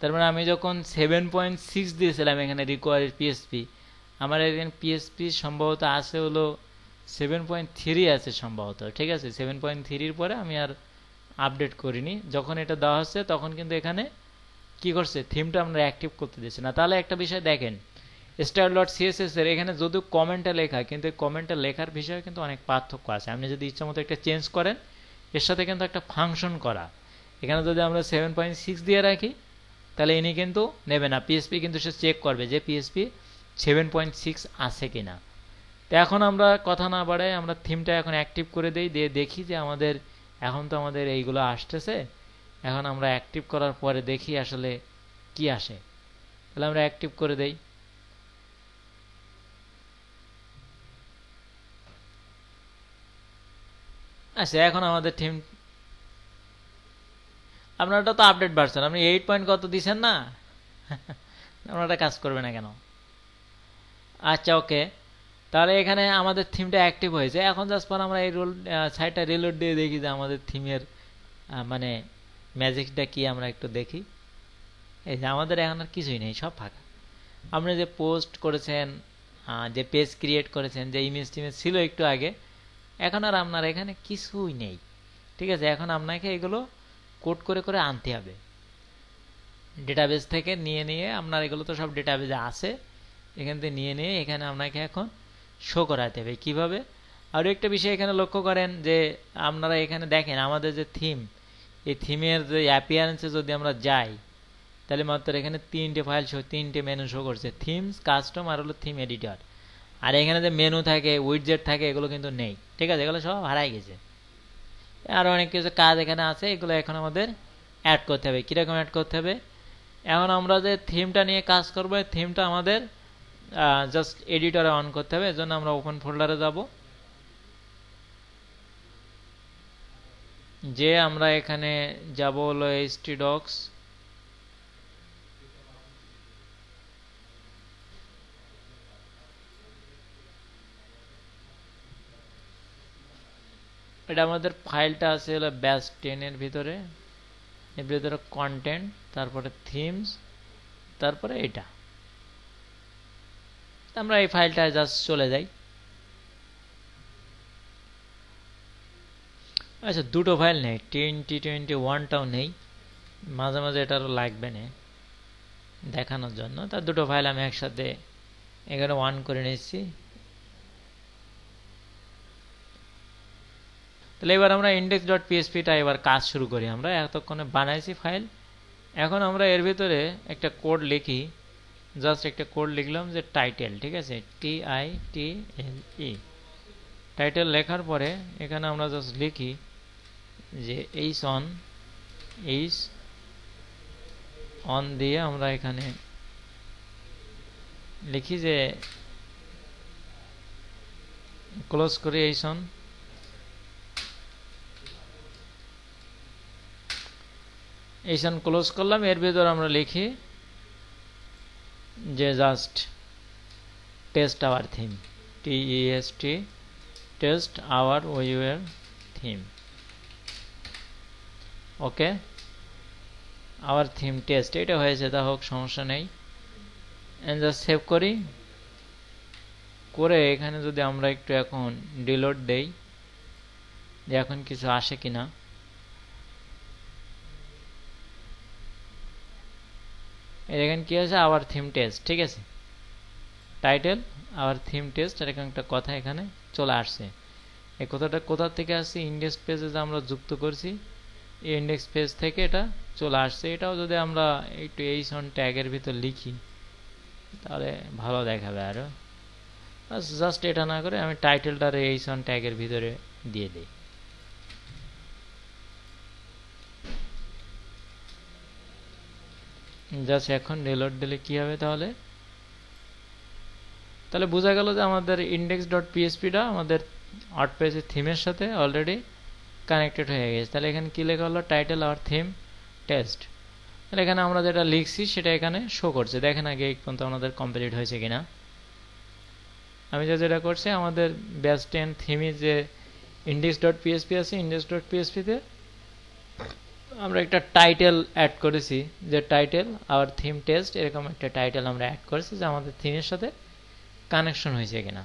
তার মানে আমি যখন 7.6 দিয়েছিলাম এখানে রিকোয়ার্ড পিএসপি, আমার এখানে পিএসপি সম্ভবত আছে হলো 7.3 আছে সম্ভবত। ঠিক আছে, 7.3-র পরে আমি আর আপডেট করিনি। যখন এটা দেওয়া হচ্ছে তখন কিন্তু এখানে কি করছে, থিমটা আমরা অ্যাক্টিভ করতে দিচ্ছি না। তাহলে একটা বিষয় দেখেন, star.css এর এখানে যদিও কমেন্টে লেখা, কিন্তু কমেন্টে লেখার বিষয়ে কিন্তু অনেক পার্থক্য আছে। আপনি যদি ইচ্ছা মতো একটা চেঞ্জ করেন, এর সাথে কিন্তু একটা ফাংশন করা। এখানে যদি আমরা 7.6 দিয়ে রাখি তাহলে ইনি কিন্তু নেবে না, পিএসপি কিন্তু সে চেক করবে যে পিএসপি 7.6 আছে কিনা। তো এখন আমরা কথা না বাড়াই, আমরা থিমটা এখন অ্যাক্টিভ করে দেই, দিয়ে দেখি যে আমাদের এখন তো আমাদের এইগুলো আসতেছে। এখন আমরা অ্যাক্টিভ করার পরে দেখি আসলে কি আসে। তাহলে আমরা অ্যাক্টিভ করে দেই। আচ্ছা, এখন আমাদের থিম, আপনারটা তো আপডেট ভার্সন, আপনি 8 পয়েন্ট কত দিচ্ছেন না, আপনারটা কাজ করবে না কেন? আচ্ছা ওকে, তাহলে এখানে আমাদের থিমটা অ্যাক্টিভ হয়েছে। এখন জাস্ট পর আমরা এই সাইটটা রিলোড দিয়ে দেখি যে আমাদের থিমের মানে ম্যাজিকটা কি, আমরা একটু দেখি। এই যে আমাদের এখন আর কিছুই নেই, সব ফাঁকা। আপনি যে পোস্ট করেছেন, যে পেজ ক্রিয়েট করেছেন, যে ইমেজ টিমেজ ছিল একটু আগে, এখন আর আপনার এখানে কিছুই নেই। ঠিক আছে, এখন আপনাকে এগুলো কোড করে করে আনতে হবে ডেটাবেস থেকে নিয়ে নিয়ে। আপনার এগুলো তো সব ডেটাবেসে আছে, এখান থেকে নিয়ে নিয়ে এখানে আপনাকে এখন শো করাতে হবে কীভাবে। আরও একটা বিষয় এখানে লক্ষ্য করেন যে আপনারা এখানে দেখেন আমাদের যে থিম, এই থিমের যে অ্যাপিয়ারেন্সে যদি আমরা যাই তাহলে মাত্র এখানে 3টে ফাইল শো, 3টে মেনু শো করছে, থিমস, কাস্টম আর হলো থিম এডিটর। আর এখানে যে মেনু থাকে, উইডজেট থাকে, এগুলো কিন্তু নেই। ঠিক আছে, এগুলো সব হারাই গেছে। আরও অনেক কিছু কাজ এখানে আছে, এগুলো এখন আমাদের অ্যাড করতে হবে। কীরকম অ্যাড করতে হবে? এখন আমরা যে থিমটা নিয়ে কাজ করবো, থিমটা আমাদের জাস্ট এডিটরে অন করতে হবে। এজন্য আমরা ওপেন ফোল্ডারে যাব, যে আমরা এখানে যাব হলো htdocs, এটা আমাদের ফাইলটা আছে হলো ব্যাস 10 এর ভিতরে, এর ভিতরে কন্টেন্ট, তারপরে থিমস, তারপরে এটা। আমরা এই ফাইলটা জাস্ট চলে যাই। আচ্ছা, দুটো ফাইল নেই, 2021টাও নেই, মাঝে মাঝে এটারও লাগবে না দেখানোর জন্য। তার দুটো ফাইল আমি একসাথে এখানে অন করে নিচ্ছি। তাহলে এবার আমরা index.phpটা এবার কাজ শুরু করি। আমরা এতক্ষণে বানাইছি ফাইল, এখন আমরা এর ভিতরে একটা কোড লিখি। জাস্ট একটা কোড লিখলাম যে টাইটেল, ঠিক আছে, TITLE, টাইটেল লেখার পরে এখানে আমরা জাস্ট লিখি যে এইচ অন দিয়ে আমরা এখানে লিখি যে ক্লোজ করি এইচ অন। এইখান ক্লোজ করলাম। এর ভিতর আমরা লিখি যে just test our theme, TEST, test our way theme. Okay, our theme test, এটা হয়েছে, তা হোক, সমস্যা নেই। জাস্ট সেভ করি। করে এখানে যদি আমরা একটু এখন ডিলোড দেই যে এখন কিছু আসে কিনা। এখানে কি আছে? আওয়ার থিম টেস্ট, ঠিক আছে, টাইটেল আওয়ার থিম টেস্ট, এরকম একটা কথা এখানে চলে আসছে। এই কথাটা কোথা থেকে আসছে? ইন্ডেক্স পেজে যে আমরা যুক্ত করছি, এই ইন্ডেক্স পেজ থেকে এটা চলে আসছে। এটাও যদি আমরা একটু এইচন ট্যাগের ভিতর লিখি তাহলে ভালো দেখাবে আরো। জাস্ট এটা না করে আমি টাইটেলটার এইচন ট্যাগের ভিতরে দিয়ে দিই। জাস্ট এখন রিলোড দিলে কি হবে? তাহলে বোঝা গেল যে আমাদের index.phpটা আমাদের ওয়ার্ডপ্রেসের থিমের সাথে অলরেডি কানেক্টেড হয়ে গেছে। তাহলে এখানে কি লেখা হলো? টাইটেল আর থিম টেস্ট। তাহলে এখানে আমরা যেটা লিখছি সেটা এখানে শো করছে। দেখেন আগে এই পর্যন্ত আমাদের কমপ্লিট হয়েছে কিনা। আমি যেটা করছি, আমাদের ব্যাস 10 থিমে যে index.php আছে, index.php-তে আমরা একটা টাইটেল অ্যাড করেছি, যে টাইটেল আওয়ার থিম টেস্ট, এরকম একটা টাইটেল আমরা অ্যাড করেছি যে আমাদের থিমের সাথে কানেকশন হয়েছে কিনা।